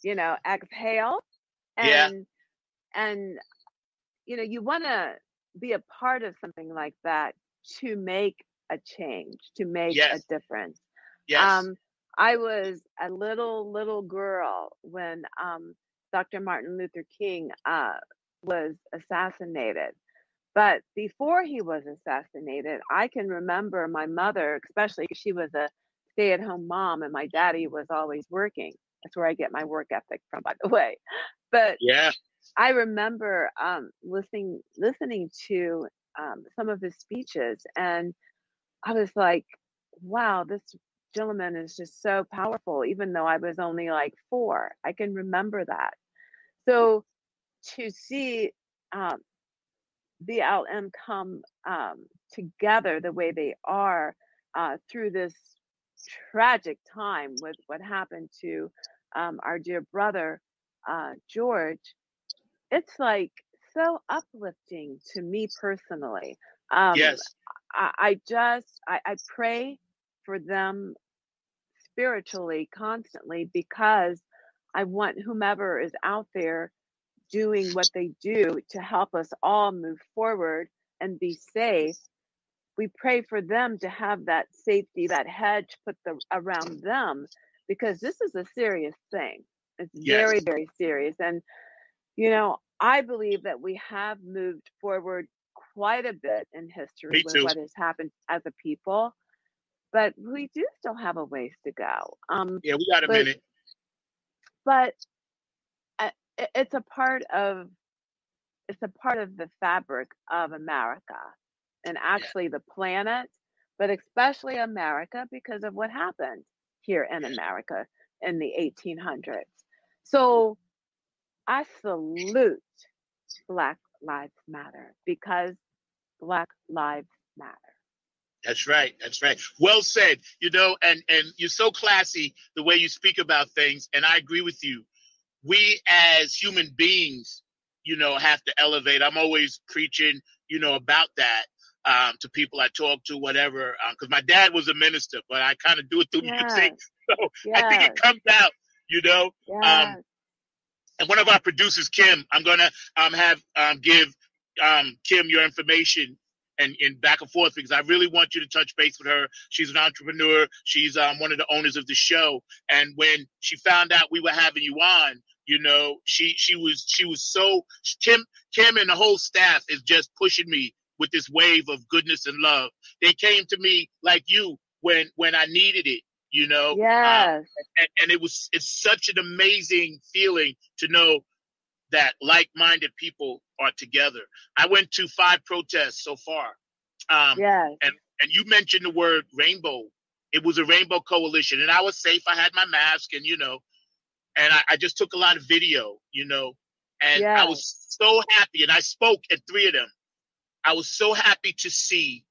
Speaker 3: you know, exhale. And, you know, you want to be a part of something like that to make a change, to make a difference. I was a little girl when Dr. Martin Luther King was assassinated. But before he was assassinated, I can remember my mother, especially because she was a stay-at-home mom and my daddy was always working. That's where I get my work ethic from, by the way. But I remember listening to some of his speeches, and I was like, wow, this gentleman is just so powerful, even though I was only like 4. I can remember that. So to see BLM come together the way they are through this tragic time with what happened to our dear brother, George, it's like so uplifting to me personally. I pray for them spiritually constantly because I want whomever is out there doing what they do to help us all move forward and be safe. We pray for them to have that safety, that hedge put around them, because this is a serious thing. It's very, very serious. And, you know, I believe that we have moved forward quite a bit in history
Speaker 2: Me
Speaker 3: with
Speaker 2: too.
Speaker 3: what has happened as a people, but we do still have a ways to go.
Speaker 2: Yeah, we got a
Speaker 3: but
Speaker 2: minute.
Speaker 3: but it's a part of the fabric of America and
Speaker 2: Yeah.
Speaker 3: actually the planet, but especially America because of what happened here in America in the 1800s. So I salute Black Lives Matter because Black Lives Matter.
Speaker 2: That's right. That's right. Well said. And you're so classy the way you speak about things, and I agree with you. We as human beings, have to elevate. I'm always preaching, about that to people I talk to, whatever. Because my dad was a minister, but I kind of do it through music, so I think it comes out,
Speaker 3: Yes.
Speaker 2: And one of our producers, Kim, I'm gonna give Kim your information and back and forth because I really want you to touch base with her. She's an entrepreneur. She's one of the owners of the show. And when she found out we were having you on, she was so Kim and the whole staff is just pushing me with this wave of goodness and love. They came to me like you when I needed it.
Speaker 3: Yes.
Speaker 2: And it's such an amazing feeling to know that like-minded people are together. I went to 5 protests so far.
Speaker 3: Yes.
Speaker 2: And you mentioned the word rainbow. It was a rainbow coalition, and I was safe. I had my mask, and and I just took a lot of video, and I was so happy. And I spoke at 3 of them. I was so happy to see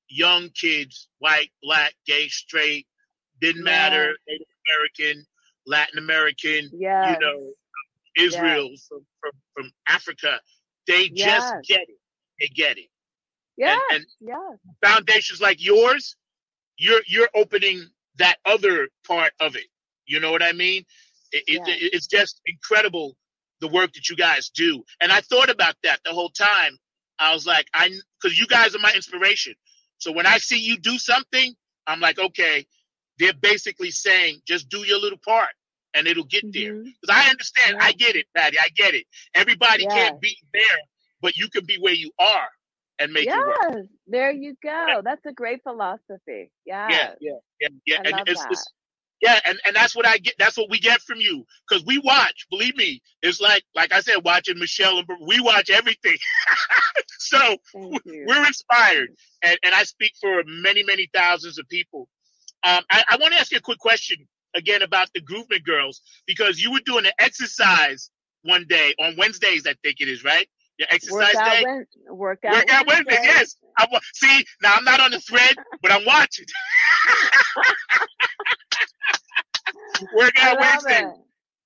Speaker 2: young kids, white, black, gay, straight, didn't matter, Native American, Latin American, Israel, from Africa. They just get it. They get it.
Speaker 3: Yeah.
Speaker 2: And foundations like yours, you're opening that other part of it. You know what I mean? It's just incredible the work that you guys do. And I thought about that the whole time. I was like, because you guys are my inspiration. So when I see you do something, I'm like, okay, they're basically saying, just do your little part and it'll get there. Because I understand. I get it, Patty. I get it. Everybody can't be there, but you can be where you are and make it work.
Speaker 3: There you go. That's a great philosophy.
Speaker 2: Yeah.
Speaker 3: I love that.
Speaker 2: And that's what I get. That's what we get from you because we watch. Believe me, it's like I said, watching Michelle and we watch everything. So we're inspired, and I speak for many, many thousands of people. I want to ask you a quick question again about the Groovement Girls because you were doing an exercise one day on Wednesdays, I think it is, right? Your exercise day. Workout Wednesday. Yes. See, now I'm not on the thread, but I'm watching. Workout Wednesday.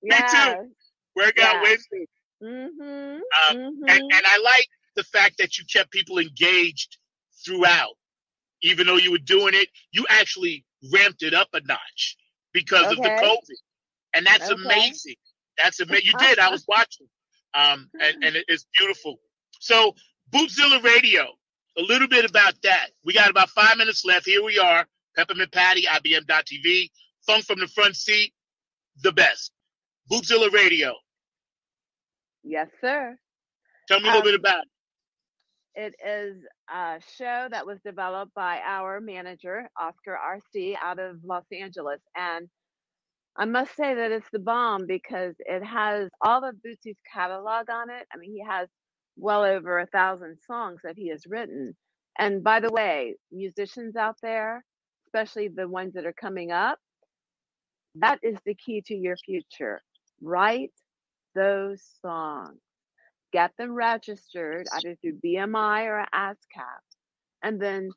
Speaker 2: Me too. Workout Wednesday. And I like the fact that you kept people engaged throughout. Even though you were doing it, you actually ramped it up a notch because of the COVID. And that's amazing. That's amazing. You did. I was watching. And it's beautiful. So Bootzilla Radio, a little bit about that. We got about 5 minutes left. Here we are. Peppermint Patty, IBM.TV. Funk from the front seat, the best. Bootzilla Radio.
Speaker 3: Yes, sir.
Speaker 2: Tell me a little bit about it.
Speaker 3: It is a show that was developed by our manager, Oscar RC, out of Los Angeles. And I must say that it's the bomb because it has all of Bootsy's catalog on it. I mean, he has well over 1,000 songs that he has written. And by the way, musicians out there, especially the ones that are coming up, that is the key to your future. Write those songs. Get them registered either through BMI or ASCAP, and then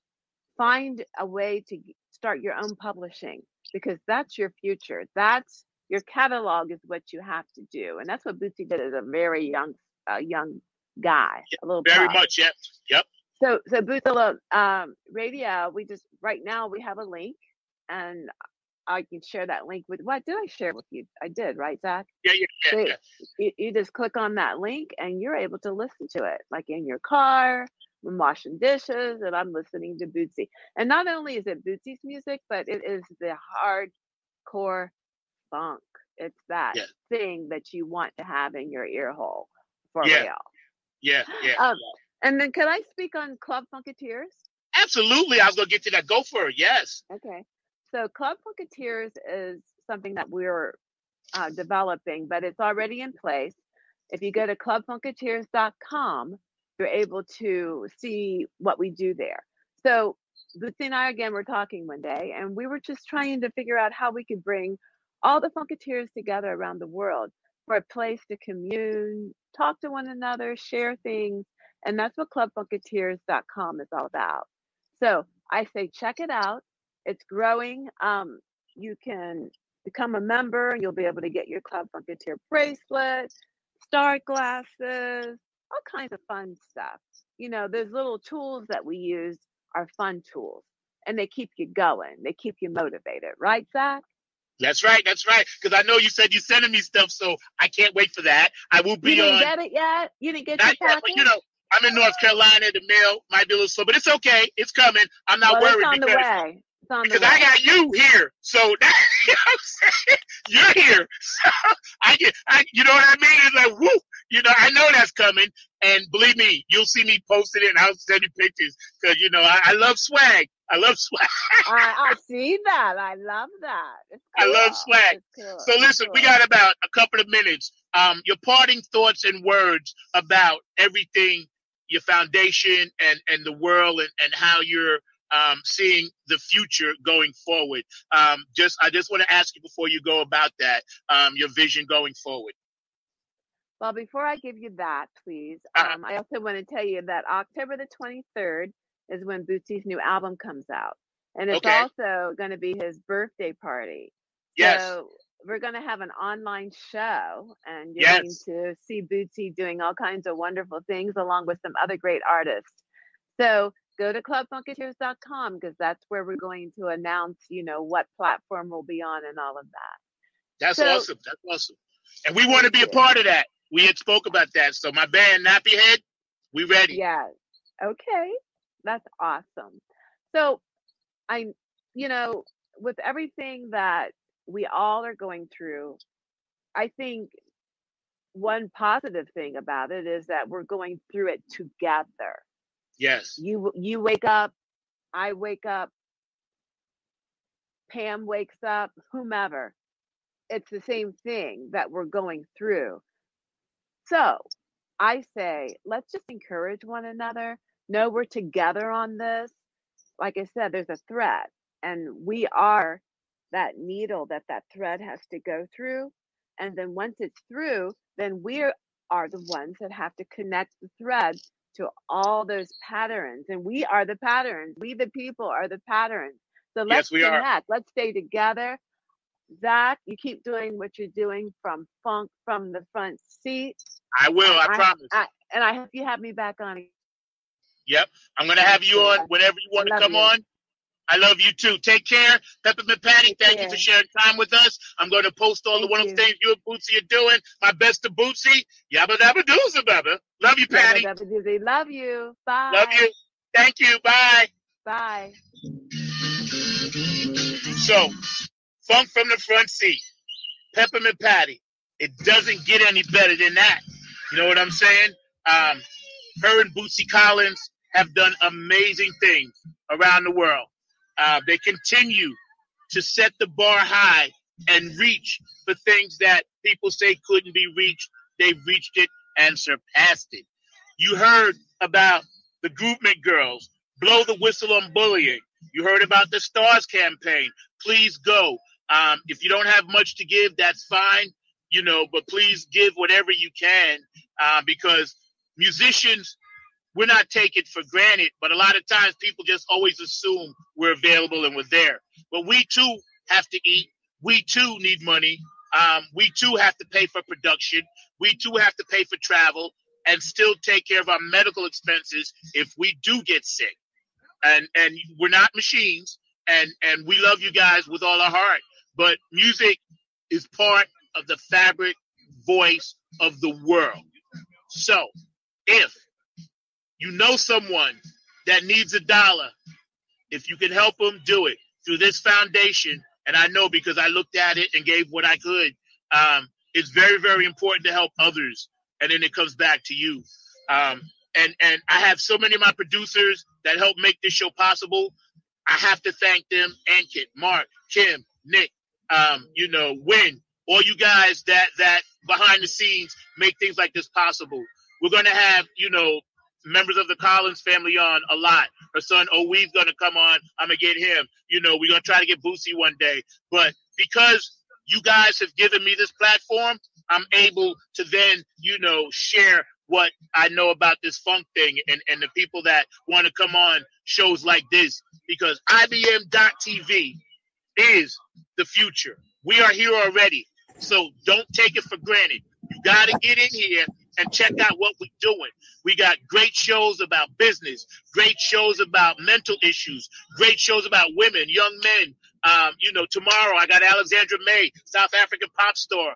Speaker 3: find a way to start your own publishing because that's your future. That's your catalog is what you have to do, and that's what Bootsy did as a very young guy, a little
Speaker 2: very
Speaker 3: pup.
Speaker 2: much. Yep.
Speaker 3: So Bootzilla Radio, right now we have a link, and I can share that link with. What did I share with you? I did, right, Zach?
Speaker 2: Yeah.
Speaker 3: So you just click on that link, and you're able to listen to it, like in your car, when washing dishes, and I'm listening to Bootsy. And not only is it Bootsy's music, but it is the hardcore funk. It's that thing that you want to have in your ear hole. for
Speaker 2: Yeah.
Speaker 3: real.
Speaker 2: Yeah.
Speaker 3: And then could I speak on Club Funketeers?
Speaker 2: Absolutely. I was going to get to that. Go for it. Yes.
Speaker 3: Okay. So Club Funketeers is something that we're developing, but it's already in place. If you go to clubfunketeers.com, you're able to see what we do there. So Lucy and I, again, were talking one day, and we were just trying to figure out how we could bring all the Funketeers together around the world for a place to commune, talk to one another, share things. And that's what clubfunketeers.com is all about. So I say, check it out. It's growing. You can become a member and you'll be able to get your Club Funketeer bracelet, star glasses, all kinds of fun stuff. You know, those little tools that we use are fun tools and they keep you going. They keep you motivated. Right, Zack?
Speaker 2: That's right. Because I know you said you're sending me stuff, so I can't wait for that. I will be on.
Speaker 3: You didn't get it yet? You didn't get
Speaker 2: Not
Speaker 3: your
Speaker 2: yet,
Speaker 3: package?
Speaker 2: but I'm in North Carolina. The mail might be a little slow, but it's okay. It's coming. I'm not worried.
Speaker 3: It's on the way. It's on the way.
Speaker 2: Because I got you here, so that, you know what I'm saying? You're here, so you know what I mean? It's like, whoop, I know that's coming, and believe me, you'll see me posting it, and I'll send you pictures, because, I love swag. I
Speaker 3: see that. I love that. It's
Speaker 2: cool. I love swag.
Speaker 3: Cool.
Speaker 2: So listen, we got about a couple of minutes. Your parting thoughts and words about everything, your foundation and the world and how you're seeing the future going forward. I just want to ask you before you go about that, your vision going forward.
Speaker 3: Well, before I give you that, please, I also want to tell you that October the 23rd is when Bootsy's new album comes out. And it's also going to be his birthday party.
Speaker 2: Yes.
Speaker 3: So we're going to have an online show, and you're going to see Bootsy doing all kinds of wonderful things along with some other great artists. So go to clubfunketeers.com because that's where we're going to announce, what platform we'll be on and all of that.
Speaker 2: That's awesome. That's awesome. And we want to be a part of that. We had spoke about that. So my band, Nappyhead, we ready.
Speaker 3: Yes. Okay. That's awesome. So with everything that we all are going through, I think one positive thing about it is that we're going through it together.
Speaker 2: Yes.
Speaker 3: You wake up, I wake up, Pam wakes up, whomever. It's the same thing that we're going through. So I say, let's just encourage one another. No, we're together on this. Like I said, there's a thread, and we are that needle that thread has to go through. And then once it's through, then we are the ones that have to connect the thread to all those patterns. And we are the patterns. We, the people, are the patterns. So let's connect. Let's stay together. Zack, you keep doing what you're doing from the front seat.
Speaker 2: I will. I promise.
Speaker 3: And I hope you have me back on.
Speaker 2: Yep. I'm going to have you on whenever you want to come on. I love you too. Take care. Peppermint Patty, thank you for sharing time with us. I'm going to post all the wonderful things you and Bootsy are doing. My best to Bootsy. Yabba dabba dooza dabba. Love you, Patty.
Speaker 3: Yabba dabba doozy. Love you. Bye.
Speaker 2: Love you. Thank you. Bye.
Speaker 3: Bye.
Speaker 2: So, funk from the front seat. Peppermint Patty. It doesn't get any better than that. You know what I'm saying? Her and Bootsy Collins have done amazing things around the world. They continue to set the bar high and reach for things that people say couldn't be reached. They've reached it and surpassed it. You heard about the Groupment Girls, Blow the Whistle on Bullying. You heard about the STARS campaign. Please go. If you don't have much to give, that's fine, but please give whatever you can because musicians, we're not taken for granted, but a lot of times people just always assume we're available and we're there. But we too have to eat. We too need money. We too have to pay for production. We too have to pay for travel and still take care of our medical expenses if we do get sick. And we're not machines, and we love you guys with all our heart. But music is part of the fabric voice of the world. So if you know someone that needs $1, if you can help them, do it through this foundation. And I know because I looked at it and gave what I could. It's very, very important to help others and then it comes back to you. And I have so many of my producers that help make this show possible. I have to thank them, Ankit, Mark, Kim, Nick, Win, all you guys that behind the scenes make things like this possible. We're going to have, members of the Collins family on a lot. Her son Owe's going to come on. I'm going to get him. We're going to try to get Boosie one day. But because you guys have given me this platform, I'm able to then, share what I know about this funk thing and the people that want to come on shows like this, because IBM.TV is the future. We are here already. So don't take it for granted. You got to get in here and check out what we're doing. We got great shows about business, great shows about mental issues, great shows about women, young men. Tomorrow I got Alexandra May, South African pop star,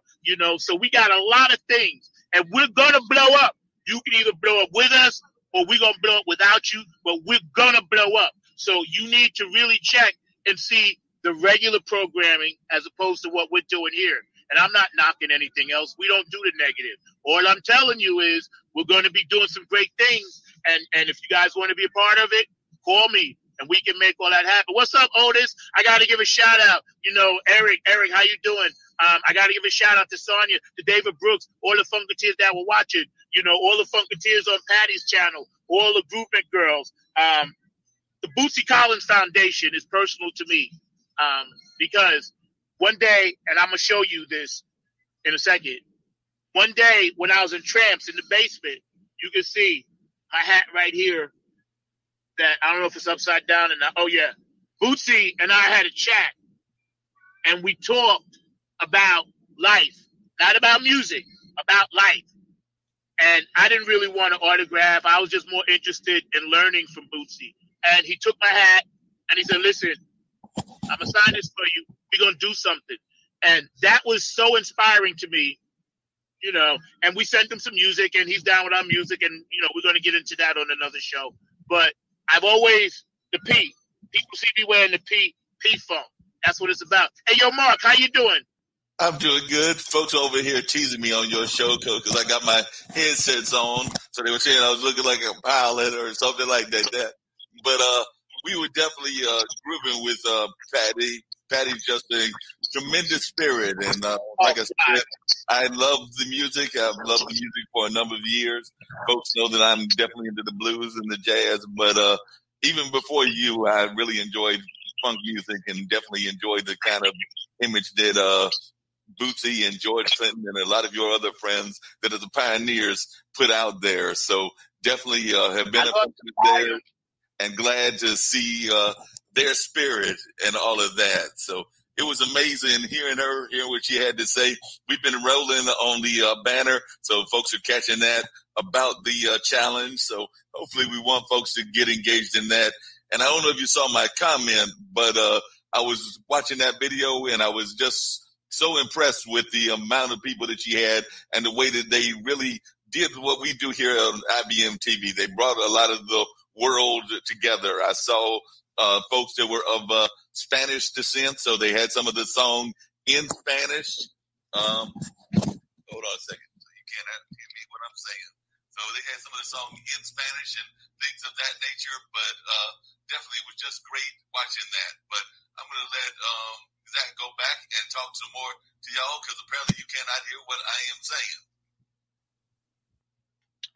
Speaker 2: so we got a lot of things, and we're going to blow up. You can either blow up with us or we're going to blow up without you, but we're going to blow up. So you need to really check and see the regular programming as opposed to what we're doing here. And I'm not knocking anything else. We don't do the negative. All I'm telling you is we're going to be doing some great things. And if you guys want to be a part of it, call me and we can make all that happen. What's up, Otis? I got to give a shout out. Eric, how you doing? I got to give a shout out to Sonia, to David Brooks, all the Funketeers that were watching, all the Funketeers on Patty's channel, all the Groupment girls. The Bootsy Collins Foundation is personal to me because one day, and I'm going to show you this in a second, one day when I was in Tramps in the basement, you can see my hat right here that I don't know if it's upside down or not. Oh, yeah. Bootsy and I had a chat, and we talked about life, not about music, about life. And I didn't really want an autograph. I was just more interested in learning from Bootsy. And he took my hat, and he said, listen, I'm going to sign this for you. We're going to do something. And that was so inspiring to me, and we sent him some music, and he's down with our music, and, we're going to get into that on another show. But I've always, the P, people see me wearing the P-Funk. That's what it's about. Hey, yo, Mark, how you doing?
Speaker 4: I'm doing good. Folks over here teasing me on your show because I got my headsets on, so they were saying I was looking like a pilot or something like that. But we were definitely grooving with Patty. Patty's just a tremendous spirit, and like I said, I love the music. I've loved the music for a number of years. Folks know that I'm definitely into the blues and the jazz, but even before you, I really enjoyed funk music and definitely enjoyed the kind of image that Bootsy and George Clinton and a lot of your other friends that are the pioneers put out there. So definitely have been there and glad to see their spirit and all of that. So it was amazing hearing what she had to say. We've been rolling on the banner, so folks are catching that about the challenge. So hopefully we want folks to get engaged in that. And I don't know if you saw my comment, but I was watching that video and I was just so impressed with the amount of people that she had and the way that they really did what we do here on IBM TV. They brought a lot of the world together. I saw folks that were of Spanish descent, so they had some of the song in Spanish. Hold on a second. So you can't hear me what I'm saying. So they had some of the song in Spanish and things of that nature, but definitely it was just great watching that. But I'm going to let Zack go back and talk some more to y'all because apparently you cannot hear what I am saying.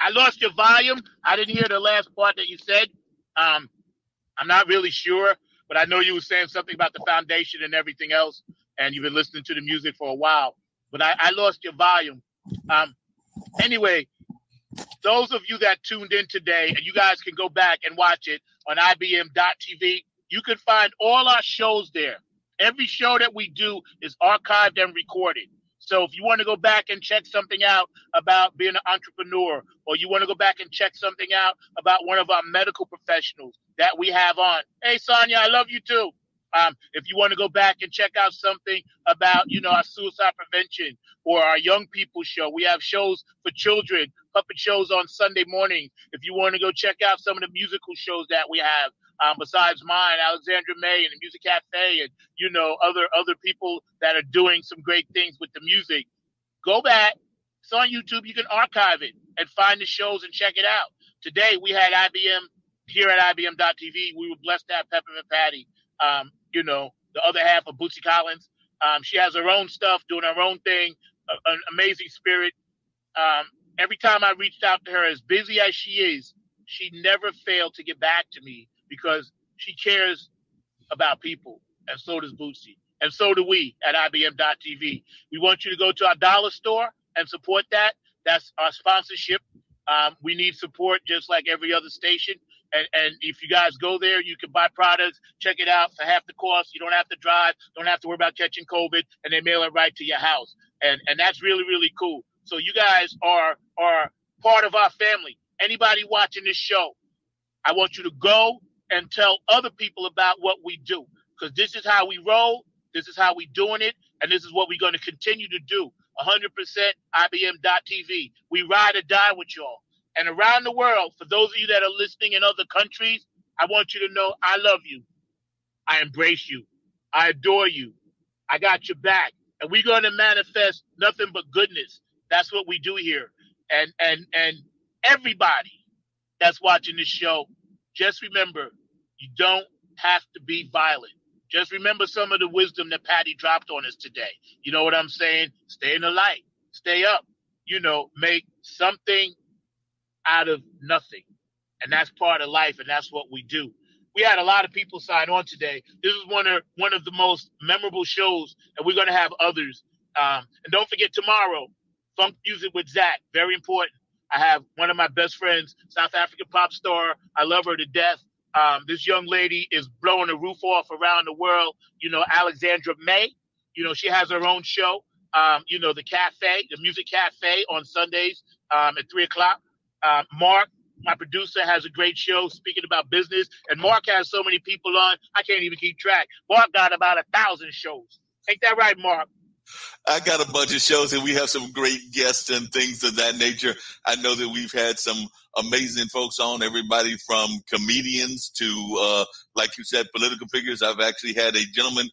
Speaker 2: I lost your volume. I didn't hear the last part that you said. I'm not really sure, but I know you were saying something about the foundation and everything else, and you've been listening to the music for a while. But I lost your volume. Anyway, those of you that tuned in today, and you guys can go back and watch it on IBM.TV, you can find all our shows there. Every show that we do is archived and recorded. So if you want to go back and check something out about being an entrepreneur, or you want to go back and check something out about one of our medical professionals that we have on. Hey, Sonia, I love you too. If you want to go back and check out something about, our suicide prevention or our young people show, we have shows for children, puppet shows on Sunday morning. If you want to go check out some of the musical shows that we have, besides mine, Alexandra May and the Music Cafe and, other people that are doing some great things with the music, go back, It's on YouTube. You can archive it and find the shows and check it out. Today we had IBM here at IBM.TV. We were blessed to have Peppermint Patty, the other half of Bootsy Collins. She has her own stuff, doing her own thing, an amazing spirit. Every time I reached out to her, as busy as she is, she never failed to get back to me because she cares about people, and so does Bootsy. And so do we at IBM.TV. We want you to go to our dollar store and support that. That's our sponsorship. We need support just like every other station. And if you guys go there, you can buy products, check it out for half the cost. You don't have to drive, don't have to worry about catching COVID, and they mail it right to your house. And that's really, really cool. So you guys are part of our family. Anybody watching this show, I want you to go and tell other people about what we do, because this is how we roll. This is how we doing it. And this is what we're going to continue to do. 100% IBM.TV. We ride or die with y'all. And around the world, for those of you that are listening in other countries, I want you to know I love you. I embrace you. I adore you. I got your back. And we're going to manifest nothing but goodness. That's what we do here. And everybody that's watching this show, just remember, you don't have to be violent. Just remember some of the wisdom that Patty dropped on us today. You know what I'm saying? Stay in the light. Stay up. Make something out of nothing. And that's part of life, and that's what we do. We had a lot of people sign on today. This is one of the most memorable shows, and we're going to have others. And don't forget tomorrow, Funk Music with Zack. Very important. I have one of my best friends, South African pop star. I love her to death. This young lady is blowing the roof off around the world. Alexandra May, she has her own show, the cafe, the music cafe on Sundays at 3:00. Mark, my producer, has a great show speaking about business. And Mark has so many people on, I can't even keep track. Mark got about 1,000 shows. Ain't that right, Mark?
Speaker 4: I got a bunch of shows, and we have some great guests and things of that nature. I know that we've had some amazing folks on, everybody from comedians to, like you said, political figures. I've actually had a gentleman,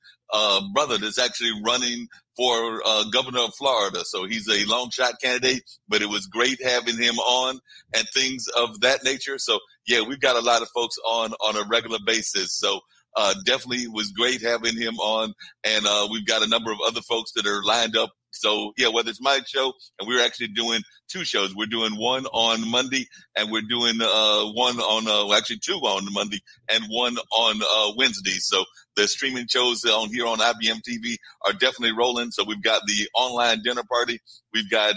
Speaker 4: brother, that's actually running for governor of Florida. So he's a long shot candidate, but it was great having him on and things of that nature. So, yeah, we've got a lot of folks on a regular basis. So definitely was great having him on. And we've got a number of other folks that are lined up. So, yeah, whether it's my show, and we're actually doing 2 shows. We're doing one on Monday, and we're doing one on, actually 2 on Monday and one on Wednesday. So the streaming shows on here on IBM TV are definitely rolling. So we've got the online dinner party. We've got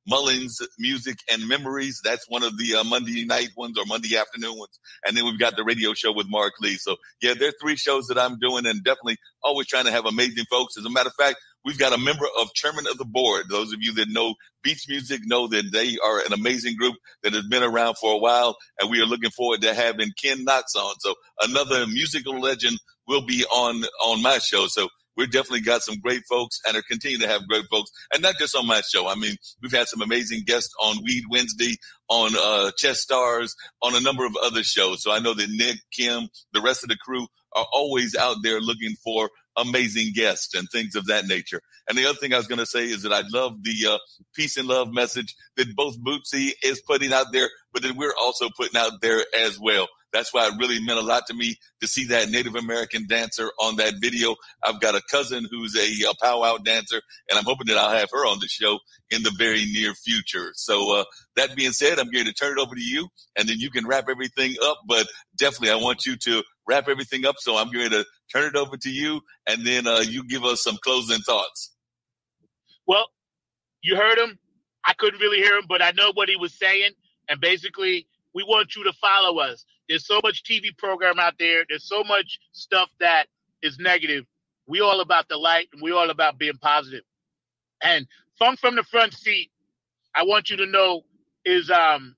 Speaker 4: Mullins Music and Memories. That's one of the Monday night ones or Monday afternoon ones. And then we've got the radio show with Mark Lee. So, yeah, there are 3 shows that I'm doing, and definitely always trying to have amazing folks. As a matter of fact, we've got a member of Chairman of the Board. Those of you that know Beach Music know that they are an amazing group that has been around for a while, and we are looking forward to having Ken Knox on. So another musical legend will be on my show. So we've definitely got some great folks and are continuing to have great folks. And not just on my show. I mean, we've had some amazing guests on Weed Wednesday, on Chess Stars, on a number of other shows. So I know that Nick, Kim, the rest of the crew are always out there looking for amazing guests and things of that nature. And the other thing I was going to say is that I love the peace and love message that both Bootsy is putting out there, but that we're also putting out there as well. That's why it really meant a lot to me to see that Native American dancer on that video. I've got a cousin who's a powwow dancer, and I'm hoping that I'll have her on the show in the very near future. So that being said, I'm going to turn it over to you, and then you can wrap everything up. But definitely, I want you to wrap everything up. So I'm going to turn it over to you, and then you give us some closing thoughts.
Speaker 2: Well, you heard him. I couldn't really hear him, but I know what he was saying. And basically, we want you to follow us. There's so much TV program out there. There's so much stuff that is negative. We all about the light, and we all about being positive. And Funk from the Front Seat, I want you to know, is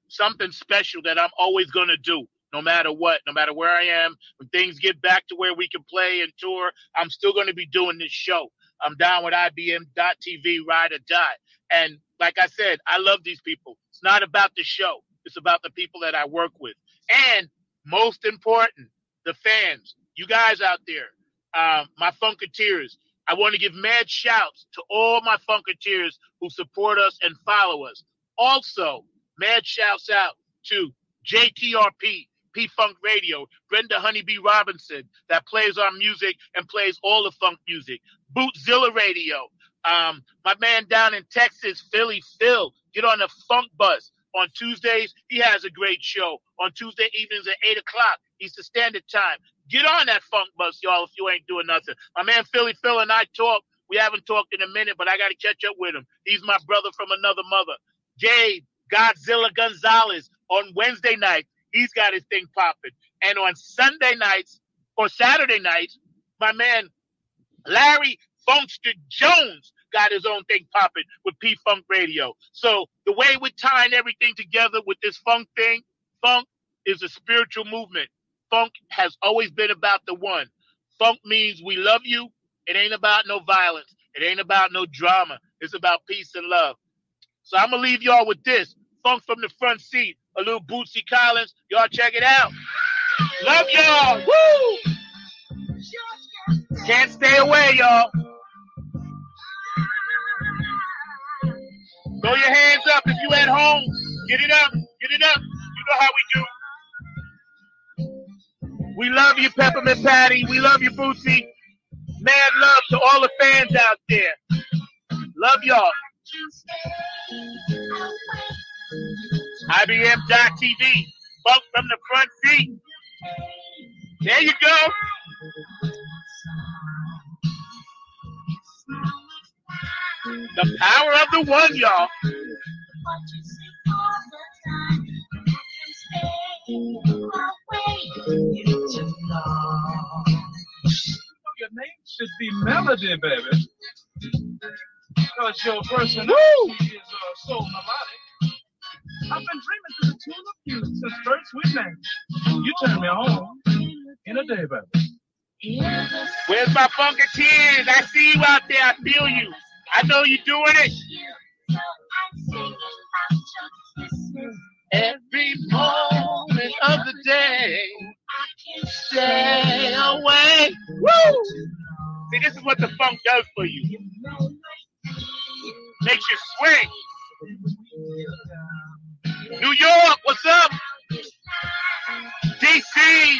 Speaker 2: something special that I'm always going to do, no matter what, no matter where I am. When things get back to where we can play and tour, I'm still going to be doing this show. I'm down with IBM.TV, ride or die. And like I said, I love these people. It's not about the show. It's about the people that I work with. And most important, the fans, you guys out there, my Funketeers. I want to give mad shouts to all my Funketeers who support us and follow us. Also, mad shouts out to JTRP, P-Funk Radio, Brenda Honeybee Robinson, that plays our music and plays all the funk music. Bootzilla Radio. My man down in Texas, Philly Phil, get on the Funk Bus. On Tuesdays, he has a great show. On Tuesday evenings at 8 o'clock, Eastern Standard Time. Get on that Funk Bus, y'all, if you ain't doing nothing. My man Philly Phil and I talk. We haven't talked in a minute, but I got to catch up with him. He's my brother from another mother. Gabe Godzilla Gonzalez on Wednesday nights, he's got his thing popping. And on Sunday nights or Saturday nights, my man Larry Funkster Jones got his own thing popping with P-Funk Radio. So the way we're tying everything together with this funk thing, funk is a spiritual movement. Funk has always been about the one. Funk means we love you. It ain't about no violence. It ain't about no drama. It's about peace and love. So I'm going to leave y'all with this. Funk from the front seat. A little Bootsy Collins. Y'all check it out. Love y'all. Woo! Can't stay away, y'all. Throw your hands up if you at home. Get it up. Get it up. You know how we do. We love you, Peppermint Patty. We love you, Bootsy. Mad love to all the fans out there. Love y'all. IBM.TV. Funk from the front seat. There you go. The power of the one, y'all.
Speaker 8: Your name should be Melody, baby. Because your personality is so melodic. I've been dreaming to the tune of you since first we met. You turned me on in a day, baby.
Speaker 2: Where's my Funketeers? I see you out there. I feel you. I know you're doing it. Every moment of the day, I can stay away. Woo! See, this is what the funk does for you. Makes you swing. New York, what's up? DC,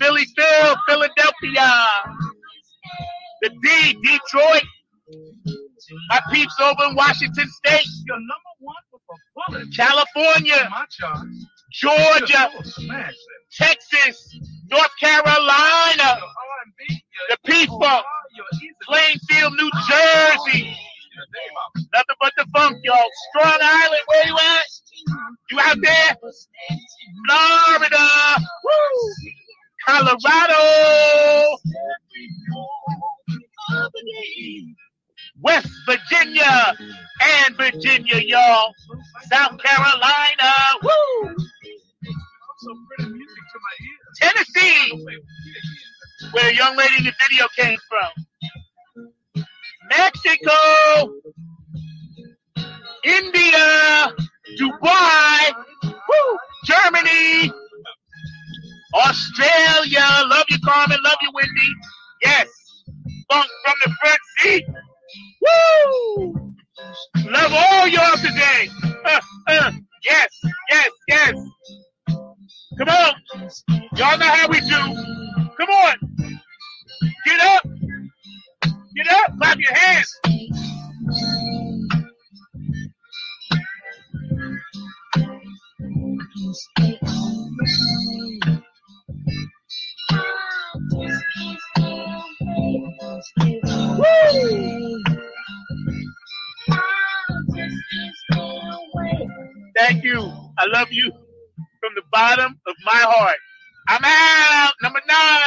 Speaker 2: Philly Phil, Philadelphia, the D, Detroit, my peeps over in Washington State,
Speaker 8: You're number one with a bullet.
Speaker 2: California,
Speaker 8: My charge.
Speaker 2: Georgia,
Speaker 8: Smash it.
Speaker 2: Texas, North Carolina, the P-Funk, Plainfield, New Jersey. Nothing but the funk, y'all. Strong Island, where you at? You out there? Florida. Woo! Colorado. West Virginia and Virginia, y'all. South Carolina. Woo! Tennessee, where a young lady in the video came from. Mexico, India, Dubai, woo, Germany, Australia. Love you, Carmen. Love you, Wendy. Yes, funk from the front seat. Woo! Love all y'all today. Yes, yes, yes. Come on. Y'all know how we do. Come on. Get up. Get up. Clap your hands. Woo! Thank you. I love you from the bottom of my heart. I'm out. Number 9.